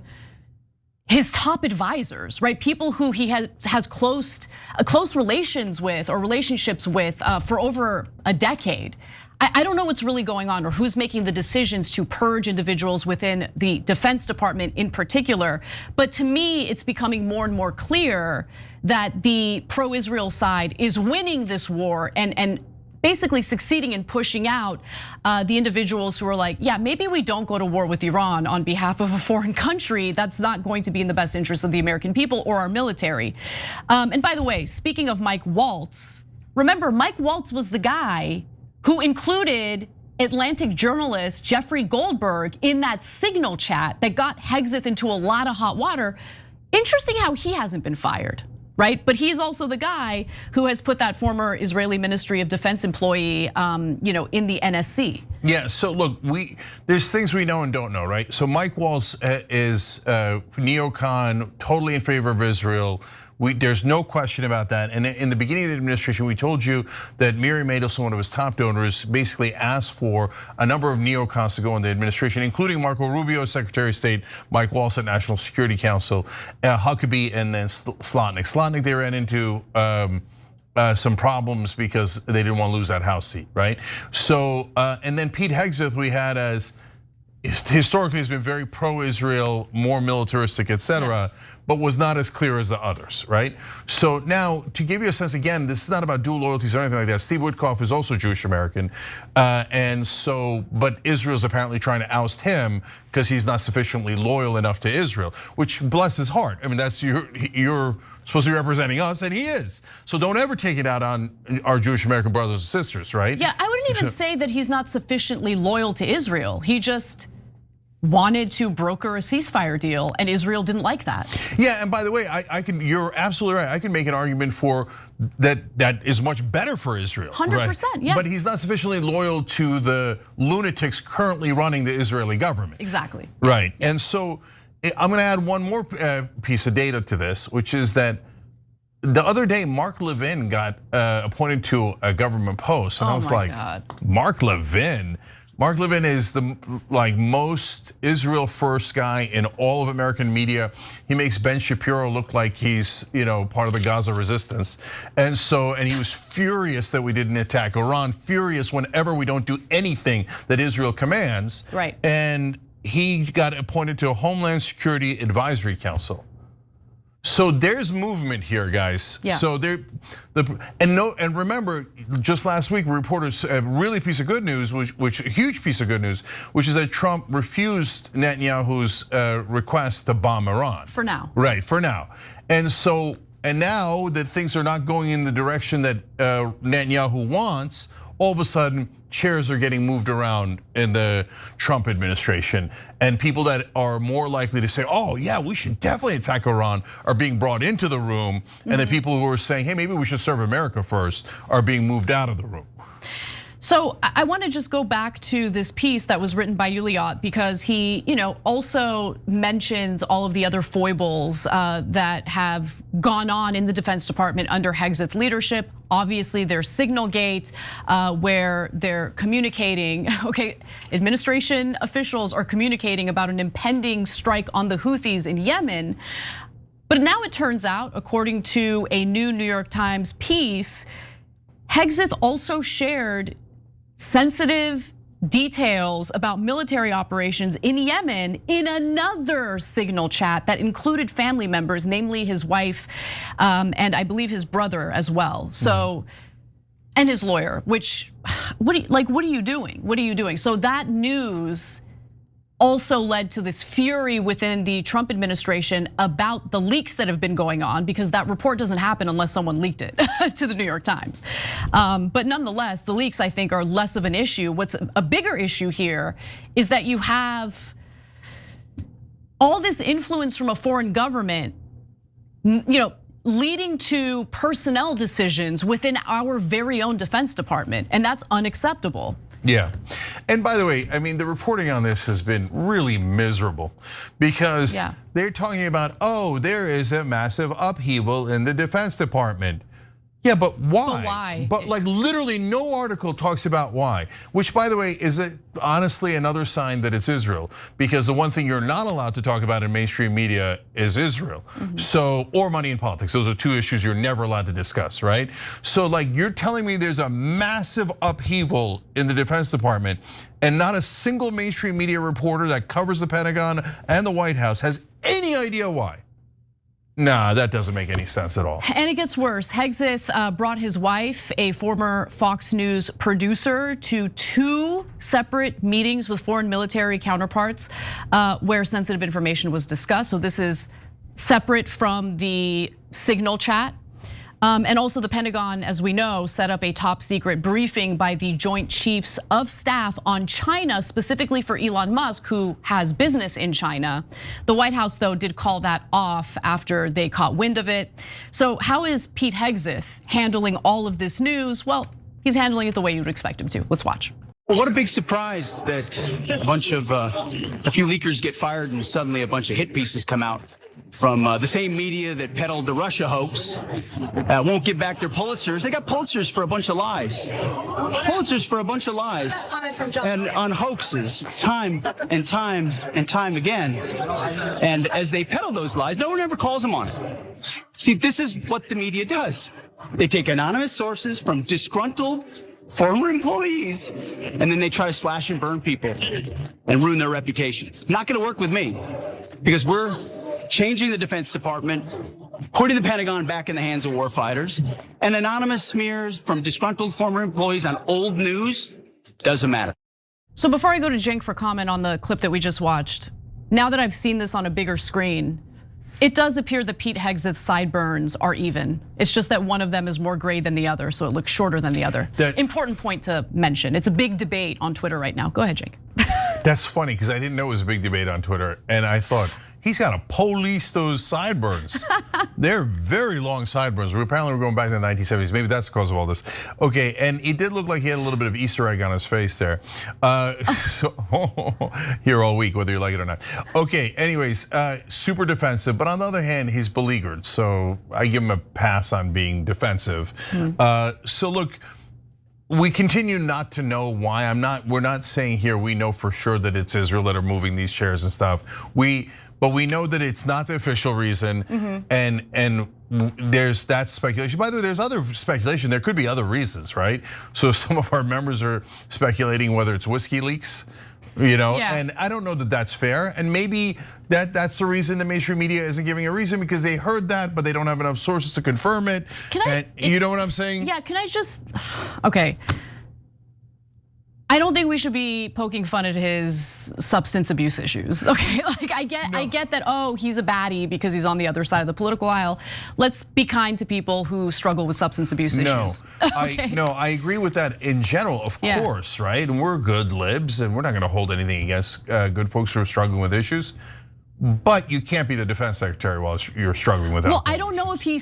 his top advisors, right? People who he has close relations with or relationships with for over a decade. I don't know what's really going on or who's making the decisions to purge individuals within the Defense Department in particular. But to me, it's becoming more and more clear that the pro-Israel side is winning this war and basically succeeding in pushing out the individuals who are like, yeah, maybe we don't go to war with Iran on behalf of a foreign country. That's not going to be in the best interest of the American people or our military. And by the way, speaking of Mike Waltz, remember Mike Waltz was the guy who included Atlantic journalist Jeffrey Goldberg in that Signal chat that got Hegseth into a lot of hot water. Interesting how he hasn't been fired, right? But he's also the guy who has put that former Israeli Ministry of Defense employee, in the NSC. Yeah, so look, there's things we know and don't know, right? So Mike Waltz is neocon, totally in favor of Israel. There's no question about that. And in the beginning of the administration, we told you that Miriam Adelson, one of his top donors, basically asked for a number of neocons to go in the administration, including Marco Rubio, Secretary of State, Mike Waltz at National Security Council, Huckabee, and then Slotnick. Slotnick, they ran into some problems because they didn't want to lose that House seat, right? So, and then Pete Hegseth we had as, historically has been very pro-Israel, more militaristic, et cetera. Yes. But was not as clear as the others, right? So now, to give you a sense, again, this is not about dual loyalties or anything like that. Steve Witkoff is also Jewish American, and so, but Israel's apparently trying to oust him because he's not sufficiently loyal enough to Israel, which bless his heart. I mean, that's you're supposed to be representing us, and he is. So don't ever take it out on our Jewish American brothers and sisters, right? Yeah, I wouldn't even say that he's not sufficiently loyal to Israel. He just wanted to broker a ceasefire deal, and Israel didn't like that. Yeah, and by the way, you're absolutely right. I can make an argument for that is much better for Israel. 100%, right? Yeah. But he's not sufficiently loyal to the lunatics currently running the Israeli government. Exactly. Right, and so I'm gonna add one more piece of data to this, which is that the other day, Mark Levin got appointed to a government post, and I was like, God. Mark Levin? Mark Levin is the most Israel first guy in all of American media. He makes Ben Shapiro look like he's part of the Gaza resistance. And he was furious that we didn't attack Iran, furious whenever we don't do anything that Israel commands. Right. And he got appointed to a Homeland Security Advisory Council. So there's movement here, guys. Yeah. So and remember, just last week, we reported a really piece of good news, which a huge piece of good news, which is that Trump refused Netanyahu's request to bomb Iran. For now. Right, for now. And now that things are not going in the direction that Netanyahu wants, all of a sudden, chairs are getting moved around in the Trump administration, and people that are more likely to say, oh yeah, we should definitely attack Iran are being brought into the room, and the people who are saying, hey, maybe we should serve America first are being moved out of the room. So I want to just go back to this piece that was written by Yuliot, because he, also mentions all of the other foibles that have gone on in the Defense Department under Hegseth leadership. Obviously, there's Signalgate, where they're communicating. Okay, administration officials are communicating about an impending strike on the Houthis in Yemen. But now it turns out, according to a new New York Times piece, Hegseth also shared sensitive details about military operations in Yemen in another Signal chat that included family members, namely his wife, and I believe his brother as well. So, and his lawyer. Which, what are you doing? What are you doing? So that news also led to this fury within the Trump administration about the leaks that have been going on, because that report doesn't happen unless someone leaked it to the New York Times. But nonetheless, the leaks, I think, are less of an issue. What's a bigger issue here is that you have all this influence from a foreign government, leading to personnel decisions within our very own Defense Department, and that's unacceptable. Yeah, and by the way, I mean, the reporting on this has been really miserable, because they're talking about, oh, there is a massive upheaval in the Defense Department. Yeah, but why? But why? But like literally no article talks about why, which by the way is honestly another sign that it's Israel, because the one thing you're not allowed to talk about in mainstream media is Israel. So, or money in politics. Those are two issues you're never allowed to discuss, right? So like you're telling me there's a massive upheaval in the Defense Department, and not a single mainstream media reporter that covers the Pentagon and the White House has any idea why. Nah, that doesn't make any sense at all. And it gets worse. Hegseth brought his wife, a former Fox News producer, to 2 separate meetings with foreign military counterparts where sensitive information was discussed. So this is separate from the Signal chat. And also the Pentagon, as we know, set up a top secret briefing by the Joint Chiefs of Staff on China, specifically for Elon Musk, who has business in China. The White House, though, did call that off after they caught wind of it. So how is Pete Hegseth handling all of this news? Well, he's handling it the way you would expect him to. Let's watch. Well, what a big surprise that a few leakers get fired and suddenly a bunch of hit pieces come out from the same media that peddled the Russia hoax. Won't give back their Pulitzers. They got Pulitzers for a bunch of lies. Pulitzers for a bunch of lies. And on hoaxes, time and time and time again. And as they peddle those lies, no one ever calls them on it. See, this is what the media does. They take anonymous sources from disgruntled former employees, and then they try to slash and burn people and ruin their reputations. Not gonna work with me, because we're changing the Defense Department, putting the Pentagon back in the hands of warfighters, and anonymous smears from disgruntled former employees on old news doesn't matter. So before I go to Cenk for comment on the clip that we just watched, now that I've seen this on a bigger screen, it does appear that Pete Hegseth's sideburns are even. It's just that one of them is more gray than the other, so it looks shorter than the other. Important point to mention. It's a big debate on Twitter right now. Go ahead, Cenk. That's funny, because I didn't know it was a big debate on Twitter, and I thought, he's got to police those sideburns. They're very long sideburns. Apparently we're going back to the 1970s. Maybe that's the cause of all this. Okay, and it did look like he had a little bit of Easter egg on his face there. So here all week, whether you like it or not. Okay, anyways, super defensive, but on the other hand, he's beleaguered. So I give him a pass on being defensive. So look, we continue not to know why. We're not saying here we know for sure that it's Israel that are moving these chairs and stuff. But we know that it's not the official reason, and there's that speculation. By the way, there's other speculation. There could be other reasons, right? So some of our members are speculating whether it's whiskey leaks, and I don't know that that's fair. And maybe that's the reason the mainstream media isn't giving a reason, because they heard that, but they don't have enough sources to confirm it. You know what I'm saying? Yeah, can I just, okay. I don't think we should be poking fun at his substance abuse issues. Okay, like I get that. Oh, he's a baddie because he's on the other side of the political aisle. Let's be kind to people who struggle with substance abuse issues. I agree with that in general, of course, right? And we're good libs, and we're not going to hold anything against good folks who are struggling with issues. But you can't be the defense secretary while you're struggling with. Well, I don't know if he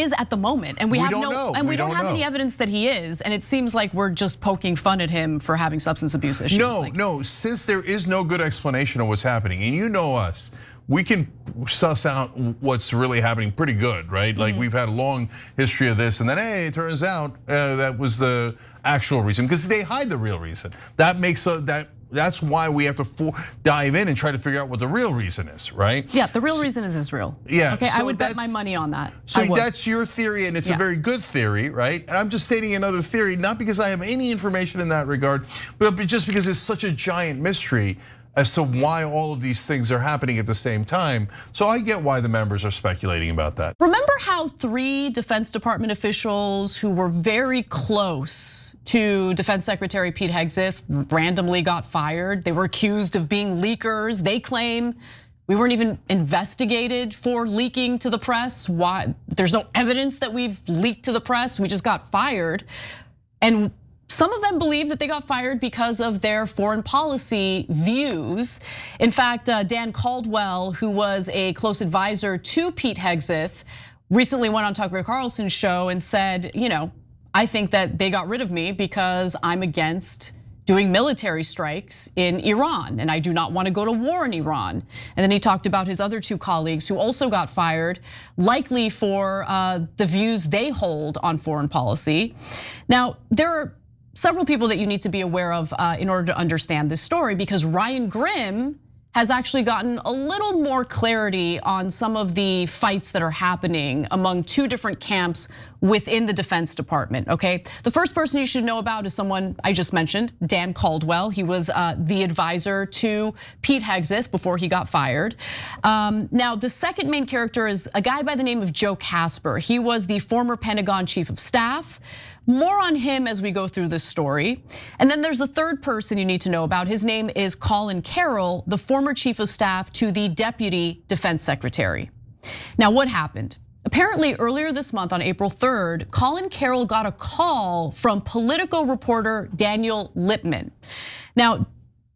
is at the moment, and we don't have any evidence that he is. And it seems like we're just poking fun at him for having substance abuse issues. No. Since there is no good explanation of what's happening, and you know us, we can suss out what's really happening pretty good, right? Like we've had a long history of this, and then hey, it turns out that was the actual reason because they hide the real reason. That's why we have to dive in and try to figure out what the real reason is, right? Yeah, the real reason is Israel. Yeah. Okay, I would bet my money on that. So that's your theory, and it's a very good theory, right? And I'm just stating another theory, not because I have any information in that regard, but just because it's such a giant mystery as to why all of these things are happening at the same time. So I get why the members are speculating about that. Remember how 3 Defense Department officials who were very close to Defense Secretary Pete Hegseth randomly got fired? They were accused of being leakers. They claim we weren't even investigated for leaking to the press. Why? There's no evidence that we've leaked to the press. We just got fired. And some of them believe that they got fired because of their foreign policy views. In fact, Dan Caldwell, who was a close advisor to Pete Hegseth, recently went on Tucker Carlson's show and said, I think that they got rid of me because I'm against doing military strikes in Iran, and I do not want to go to war in Iran. And then he talked about his other 2 colleagues who also got fired, likely for the views they hold on foreign policy. Now, there are several people that you need to be aware of in order to understand this story, because Ryan Grimm has actually gotten a little more clarity on some of the fights that are happening among 2 different camps within the Defense Department, okay? The first person you should know about is someone I just mentioned, Dan Caldwell. He was the advisor to Pete Hegseth before he got fired. Now, the second main character is a guy by the name of Joe Casper. He was the former Pentagon chief of staff. More on him as we go through this story. And then there's a third person you need to know about. His name is Colin Carroll, the former chief of staff to the deputy defense secretary. Now, what happened? Apparently earlier this month on April 3rd, Colin Carroll got a call from Politico reporter Daniel Lippman. Now,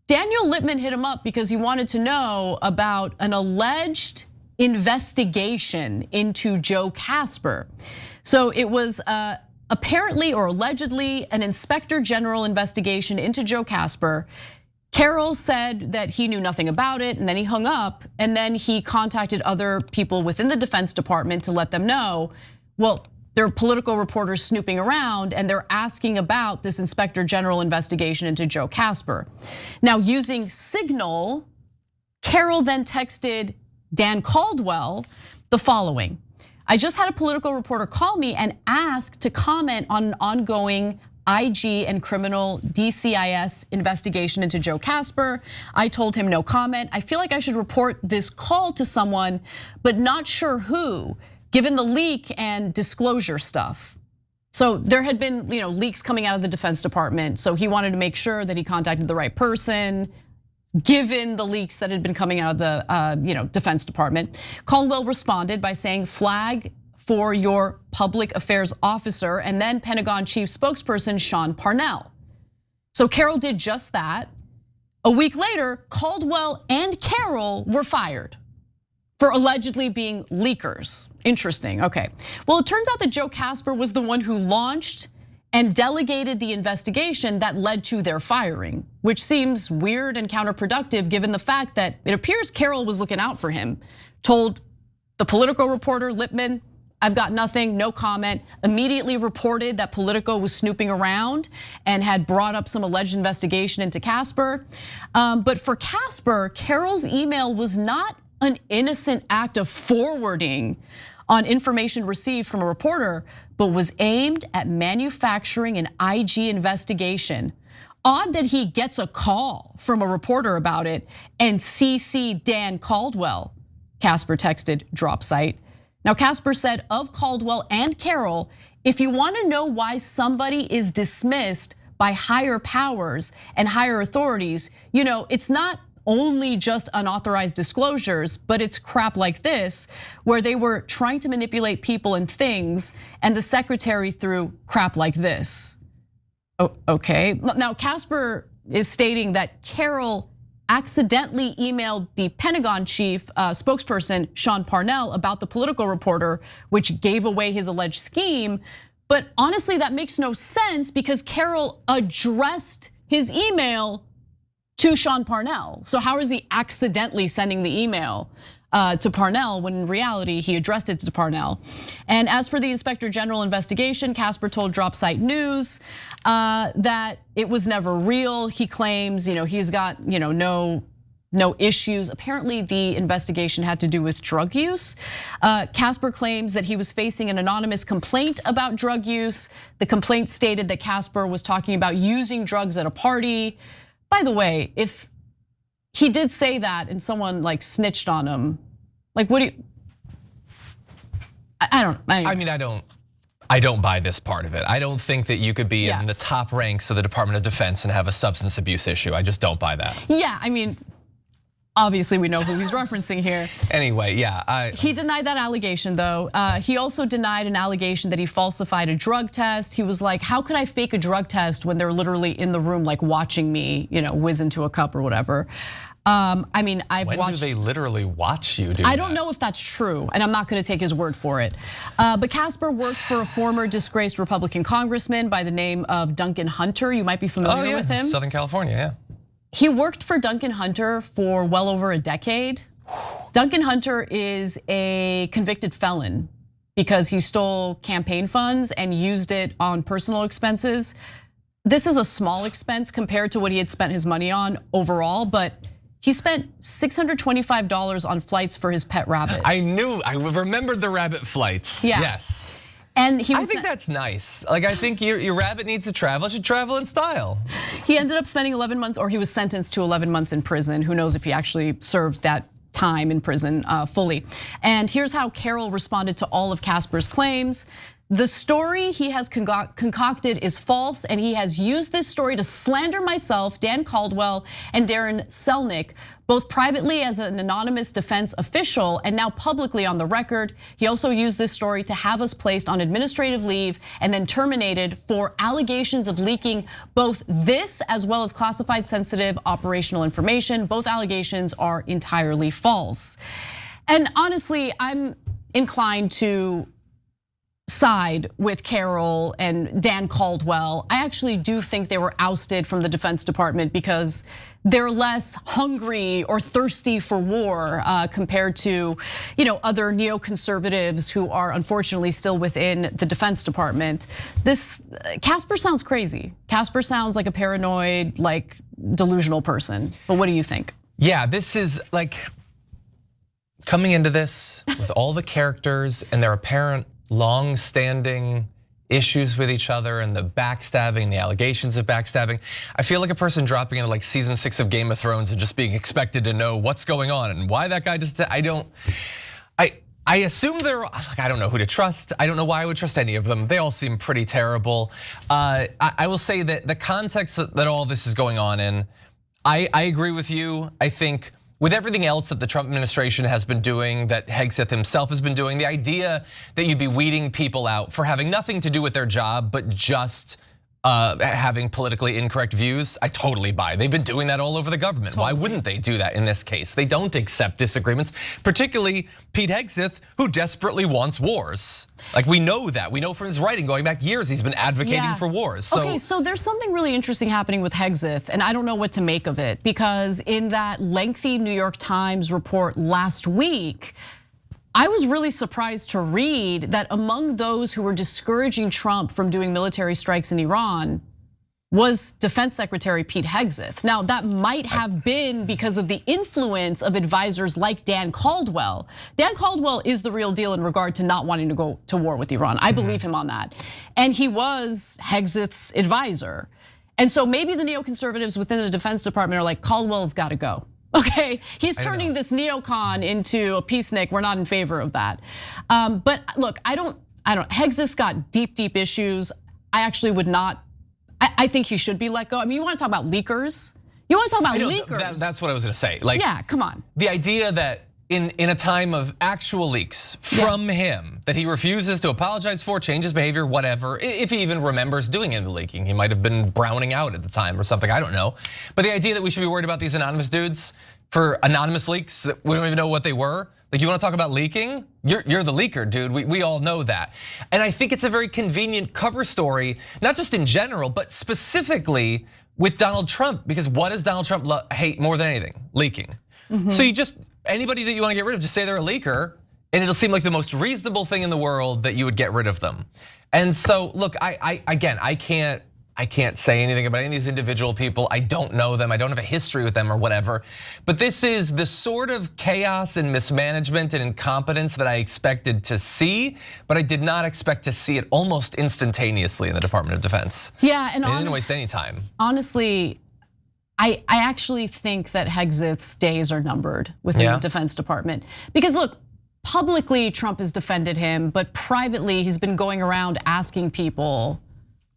Daniel Lippman hit him up because he wanted to know about an alleged investigation into Joe Casper. So it was apparently or allegedly an inspector general investigation into Joe Casper. Carroll said that he knew nothing about it, and then he hung up, and then he contacted other people within the Defense Department to let them know, well, there are Politico reporters snooping around and they're asking about this inspector general investigation into Joe Casper. Now, using Signal, Carroll then texted Dan Caldwell the following: I just had a Politico reporter call me and ask to comment on an ongoing IG and criminal DCIS investigation into Joe Casper. I told him no comment. I feel like I should report this call to someone, but not sure who, given the leak and disclosure stuff. So there had been leaks coming out of the Defense Department, so he wanted to make sure that he contacted the right person, given the leaks that had been coming out of the Defense Department. Caldwell responded by saying, flag for your public affairs officer, and then Pentagon chief spokesperson Sean Parnell. So Carroll did just that. A week later, Caldwell and Carroll were fired for allegedly being leakers. Interesting, okay. Well, it turns out that Joe Casper was the one who launched and delegated the investigation that led to their firing, which seems weird and counterproductive given the fact that it appears Carroll was looking out for him. Told the Politico reporter Lippman, I've got nothing, no comment. Immediately reported that Politico was snooping around and had brought up some alleged investigation into Casper. But for Casper, Carroll's email was not an innocent act of forwarding on information received from a reporter, but was aimed at manufacturing an IG investigation. Odd that he gets a call from a reporter about it and CC Dan Caldwell. Casper texted drop site. Now, Casper said of Caldwell and Carroll, if you want to know why somebody is dismissed by higher powers and higher authorities. You know, it's not only just unauthorized disclosures, but it's crap like this, where they were trying to manipulate people and things, and the secretary threw crap like this. Okay, now Casper is stating that Carroll accidentally emailed the Pentagon chief spokesperson, Sean Parnell, about the Political reporter, which gave away his alleged scheme. But honestly, that makes no sense because Carroll addressed his email to Sean Parnell. So how is he accidentally sending the email to Parnell when in reality he addressed it to Parnell? And as for the Inspector General investigation, Casper told Drop Site News that it was never real. He claims, he's got no issues. Apparently the investigation had to do with drug use. Casper claims that he was facing an anonymous complaint about drug use. The complaint stated that Casper was talking about using drugs at a party. By the way, if he did say that and someone like snitched on him, like what do you? I don't buy this part of it. I don't think that you could be in the top ranks of the Department of Defense and have a substance abuse issue. I just don't buy that. Yeah, obviously we know who he's referencing here. Anyway, yeah. He denied that allegation though. He also denied an allegation that he falsified a drug test. He was like, how could I fake a drug test when they're literally in the room like watching me, whiz into a cup or whatever. I've when watched. Do they literally watch you do I don't know if that's true, and I'm not gonna take his word for it. But Casper worked for a former disgraced Republican congressman by the name of Duncan Hunter. You might be familiar with him. Southern California, yeah. He worked for Duncan Hunter for well over a decade. Duncan Hunter is a convicted felon because he stole campaign funds and used it on personal expenses. This is a small expense compared to what he had spent his money on overall, but he spent $625 on flights for his pet rabbit. I remembered the rabbit flights, yes. And he was. I think that's nice. Like I think your rabbit needs to travel. It should travel in style. He ended up spending 11 months, or he was sentenced to 11 months in prison. Who knows if he actually served that time in prison fully. And here's how Carroll responded to all of Casper's claims. The story he has concocted is false, and he has used this story to slander myself, Dan Caldwell, and Darren Selnick, both privately as an anonymous defense official and now publicly on the record. He also used this story to have us placed on administrative leave and then terminated for allegations of leaking both this as well as classified sensitive operational information. Both allegations are entirely false. And honestly, I'm inclined to side with Carroll and Dan Caldwell. I actually do think they were ousted from the Defense Department because they're less hungry or thirsty for war compared to other neoconservatives who are unfortunately still within the Defense Department. Casper sounds crazy. Casper sounds like a paranoid, like delusional person. But what do you think? Yeah, this is like coming into this with all the characters and their apparent long-standing issues with each other and the backstabbing, the allegations of backstabbing. I feel like a person dropping into like season 6 of Game of Thrones and just being expected to know what's going on and why that guy just, I assume they're like, I don't know who to trust. I don't know why I would trust any of them. They all seem pretty terrible. I will say that the context that all this is going on in, I agree with you. I think with everything else that the Trump administration has been doing, that Hegseth himself has been doing, the idea that you'd be weeding people out for having nothing to do with their job, but just having politically incorrect views, I totally buy. They've been doing that all over the government. Why wouldn't they do that in this case? They don't accept disagreements, particularly Pete Hegseth, who desperately wants wars. Like we know that. We know from his writing going back years, he's been advocating for wars. Okay, so there's something really interesting happening with Hegseth, and I don't know what to make of it, because in that lengthy New York Times report last week, I was really surprised to read that among those who were discouraging Trump from doing military strikes in Iran was Defense Secretary Pete Hegseth. Now, that might have been because of the influence of advisors like Dan Caldwell. Dan Caldwell is the real deal in regard to not wanting to go to war with Iran. I believe him on that. And he was Hegseth's advisor. And so maybe the neoconservatives within the Defense Department are like, Caldwell's gotta go. Okay, he's turning this neocon into a peacenik. We're not in favor of that. But look, I don't. Hegseth's got deep issues. I actually would not. I think he should be let go. I mean, you want to talk about leakers? You want to talk about leakers? That's what I was going to say. Like, yeah, come on. The idea that in a time of actual leaks from him that he refuses to apologize for, change his behavior, whatever. If he even remembers doing any leaking, he might have been browning out at the time or something. I don't know. But the idea that we should be worried about these anonymous dudes for anonymous leaks that we don't even know what they were. Like, you want to talk about leaking? You're the leaker, dude. We all know that. And I think it's a very convenient cover story, not just in general, but specifically with Donald Trump. Because what does Donald Trump hate more than anything? Leaking. So you just, anybody that you want to get rid of, just say they're a leaker, and it'll seem like the most reasonable thing in the world that you would get rid of them. And so, look, I can't say anything about any of these individual people. I don't know them. I don't have a history with them or whatever. But this is the sort of chaos and mismanagement and incompetence that I expected to see, but I did not expect to see it almost instantaneously in the Department of Defense. Yeah, and they didn't waste any time. Honestly, I actually think that Hegseth's days are numbered within the Defense Department. Because look, publicly Trump has defended him, but privately he's been going around asking people,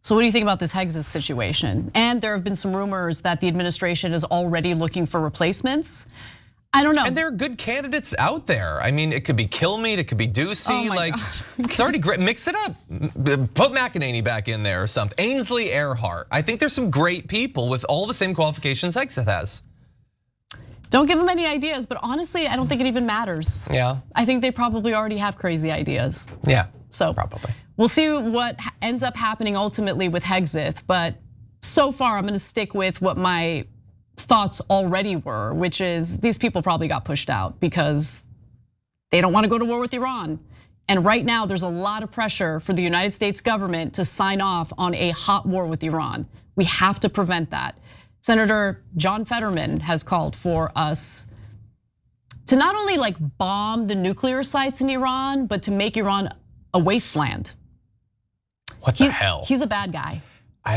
so what do you think about this Hegseth situation? And there have been some rumors that the administration is already looking for replacements. I don't know. And there are good candidates out there. I mean, it could be Kilmeade, it could be Ducey. Oh it's already great. Mix it up. Put McEnany back in there or something. Ainsley Earhart. I think there's some great people with all the same qualifications Hegseth has. Don't give them any ideas, but honestly, I don't think it even matters. Yeah. I think they probably already have crazy ideas. Yeah. So probably. We'll see what ends up happening ultimately with Hegseth, but so far I'm gonna stick with what my thoughts already were, which is these people probably got pushed out because they don't want to go to war with Iran. And right now there's a lot of pressure for the United States government to sign off on a hot war with Iran. We have to prevent that. Senator John Fetterman has called for us to not only like bomb the nuclear sites in Iran, but to make Iran a wasteland. What the hell? He's a bad guy.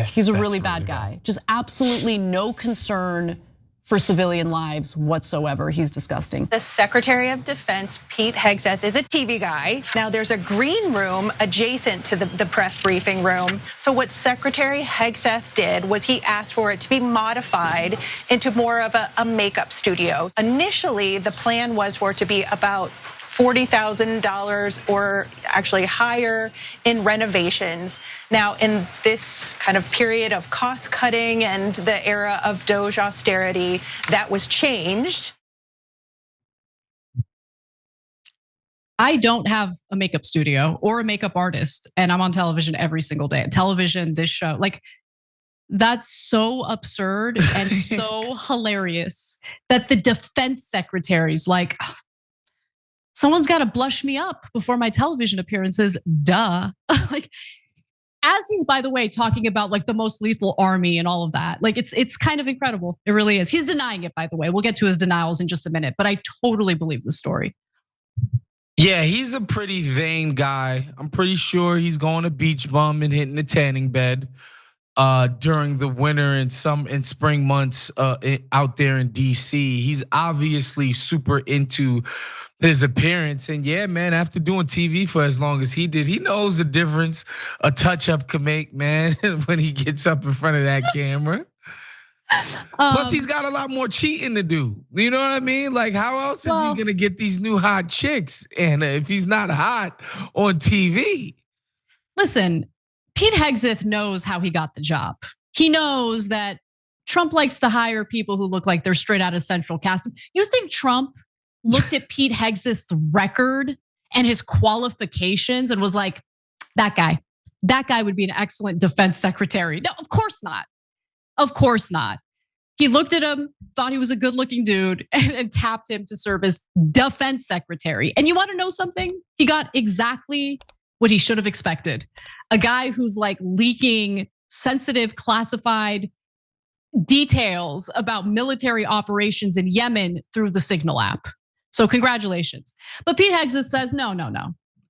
He's a really bad guy. Just absolutely no concern for civilian lives whatsoever. He's disgusting. The Secretary of Defense, Pete Hegseth, is a TV guy. Now there's a green room adjacent to the press briefing room. So what Secretary Hegseth did was he asked for it to be modified into more of a makeup studio. Initially, the plan was for it to be about $40,000 or actually higher in renovations. Now, in this kind of period of cost cutting and the era of Doge austerity, that was changed. I don't have a makeup studio or a makeup artist, and I'm on television every single day. Television, this show, like that's so absurd and so hilarious that the defense secretary's like, someone's got to blush me up before my television appearances, duh. Like, as he's, by the way, talking about like the most lethal army and all of that. Like, it's kind of incredible. It really is. He's denying it, by the way. We'll get to his denials in just a minute, but I totally believe the story. Yeah, he's a pretty vain guy. I'm pretty sure he's going to beach bum and hitting the tanning bed during the winter and spring months out there in DC. He's obviously super into his appearance, and yeah, man, after doing TV for as long as he did, he knows the difference a touch-up can make, man, when he gets up in front of that camera. Plus, he's got a lot more cheating to do. You know what I mean? Like, how else is he gonna get these new hot chicks? And if he's not hot on TV? Listen, Pete Hegseth knows how he got the job. He knows that Trump likes to hire people who look like they're straight out of Central Casting. You think Trump looked at Pete Hegseth's record and his qualifications and was like, that guy would be an excellent defense secretary? No, of course not. Of course not. He looked at him, thought he was a good looking dude, and tapped him to serve as defense secretary. And you want to know something? He got exactly what he should have expected. A guy who's like leaking sensitive, classified details about military operations in Yemen through the Signal app. So congratulations. But Pete Hegseth says, no.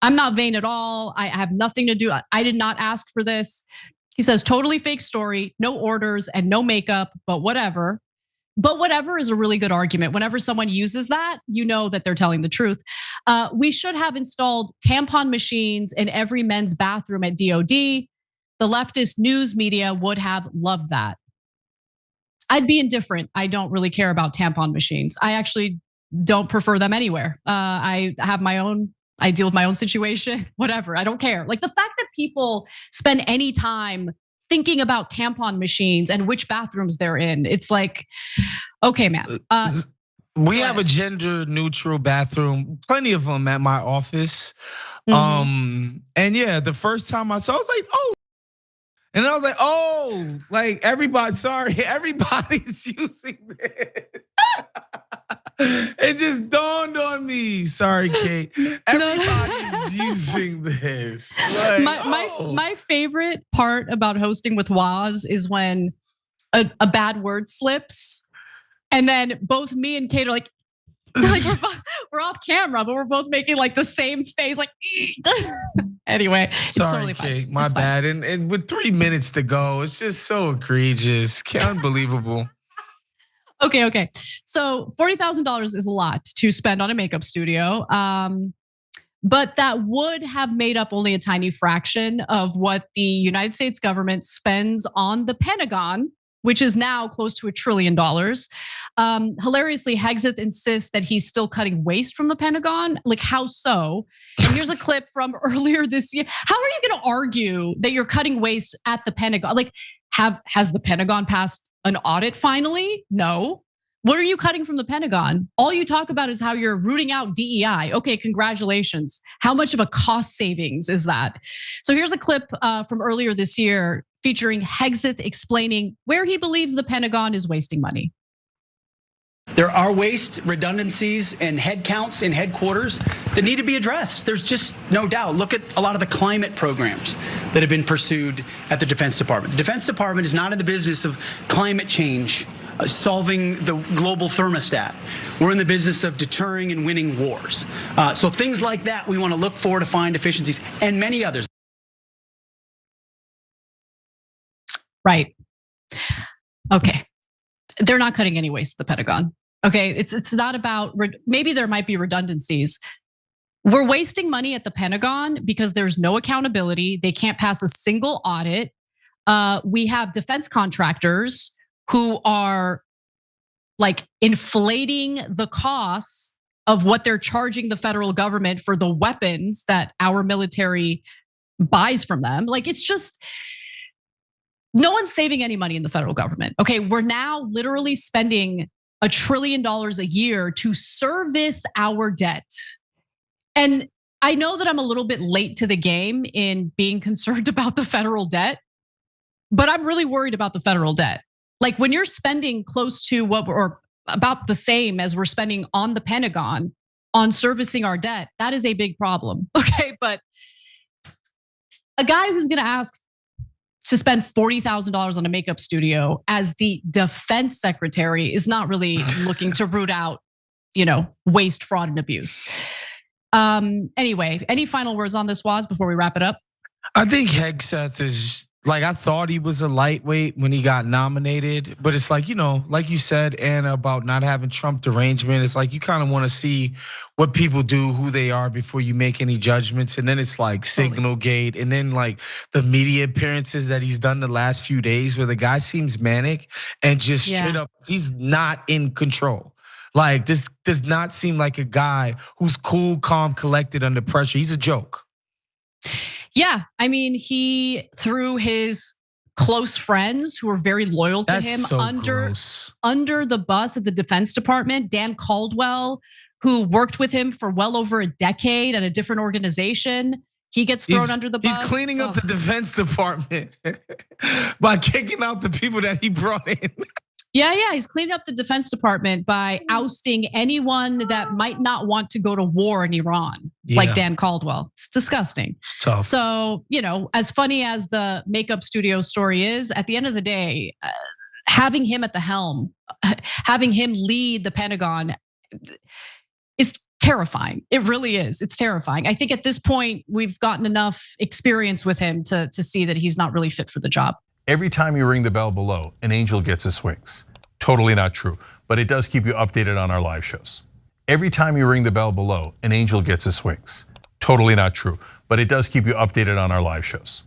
I'm not vain at all. I have nothing to do. I did not ask for this. He says, totally fake story, no orders and no makeup, but whatever. But whatever is a really good argument. Whenever someone uses that, you know that they're telling the truth. We should have installed tampon machines in every men's bathroom at DOD. the leftist news media would have loved that. I'd be indifferent. I don't really care about tampon machines. I actually don't prefer them anywhere. I have my own, I deal with my own situation, whatever. I don't care. Like the fact that people spend any time thinking about tampon machines and which bathrooms they're in, it's like, okay, man. We have a gender neutral bathroom, plenty of them at my office. And yeah, the first time I saw, I was like, oh. And I was like, oh, like everybody's using this. It just dawned on me. Sorry, Kate. Everybody's using this. Like, my favorite part about hosting with Waz is when a bad word slips, and then both me and Kate are like we're off camera, but we're both making like the same face, like. Anyway, it's totally fine. Kate, my bad. And with 3 minutes to go, it's just so egregious, unbelievable. Okay. So $40,000 is a lot to spend on a makeup studio. But that would have made up only a tiny fraction of what the United States government spends on the Pentagon, which is now close to $1 trillion. Hilariously, Hegseth insists that he's still cutting waste from the Pentagon. Like, how so? And here's a clip from earlier this year. How are you gonna argue that you're cutting waste at the Pentagon? Like, has the Pentagon passed an audit finally? No. What are you cutting from the Pentagon? All you talk about is how you're rooting out DEI. Okay, congratulations. How much of a cost savings is that? So here's a clip from earlier this year featuring Hegseth explaining where he believes the Pentagon is wasting money. There are waste, redundancies, and headcounts in headquarters that need to be addressed. There's just no doubt. Look at a lot of the climate programs that have been pursued at the Defense Department. The Defense Department is not in the business of climate change, solving the global thermostat. We're in the business of deterring and winning wars. So things like that we want to look for to find efficiencies, and many others. Right. Okay. They're not cutting any waste at the Pentagon. Okay, it's not about, maybe there might be redundancies. We're wasting money at the Pentagon because there's no accountability. They can't pass a single audit. We have defense contractors who are like inflating the costs of what they're charging the federal government for the weapons that our military buys from them. Like, it's just, no one's saving any money in the federal government. Okay, we're now literally spending $1 trillion a year to service our debt. And I know that I'm a little bit late to the game in being concerned about the federal debt, but I'm really worried about the federal debt. Like, when you're spending close to or about the same as we're spending on the Pentagon on servicing our debt, that is a big problem. Okay, but a guy who's gonna ask to spend $40,000 on a makeup studio as the defense secretary is not really looking to root out, waste, fraud, and abuse. Anyway, any final words on this, Waz, before we wrap it up? I think Hegseth is, like, I thought he was a lightweight when he got nominated, but it's like, like you said, Anna, about not having Trump derangement. It's like you kind of want to see what people do, who they are before you make any judgments. And then it's like Signal Gate, and then like the media appearances that he's done the last few days where the guy seems manic and just straight up, he's not in control. Like, this does not seem like a guy who's cool, calm, collected under pressure. He's a joke. Yeah, I mean, he threw his close friends who were very loyal to him under the bus at the Defense Department. Dan Caldwell, who worked with him for well over a decade at a different organization, he gets thrown under the bus. He's cleaning up the Defense Department by kicking out the people that he brought in. Yeah, he's cleaning up the Defense Department by ousting anyone that might not want to go to war in Iran, like Dan Caldwell. It's disgusting. It's tough. So, as funny as the makeup studio story is, at the end of the day, having him at the helm, having him lead the Pentagon is terrifying. It really is. It's terrifying. I think at this point, we've gotten enough experience with him to see that he's not really fit for the job. Every time you ring the bell below, an angel gets his wings. Totally not true, but it does keep you updated on our live shows. Every time you ring the bell below, an angel gets his wings. Totally not true, but it does keep you updated on our live shows.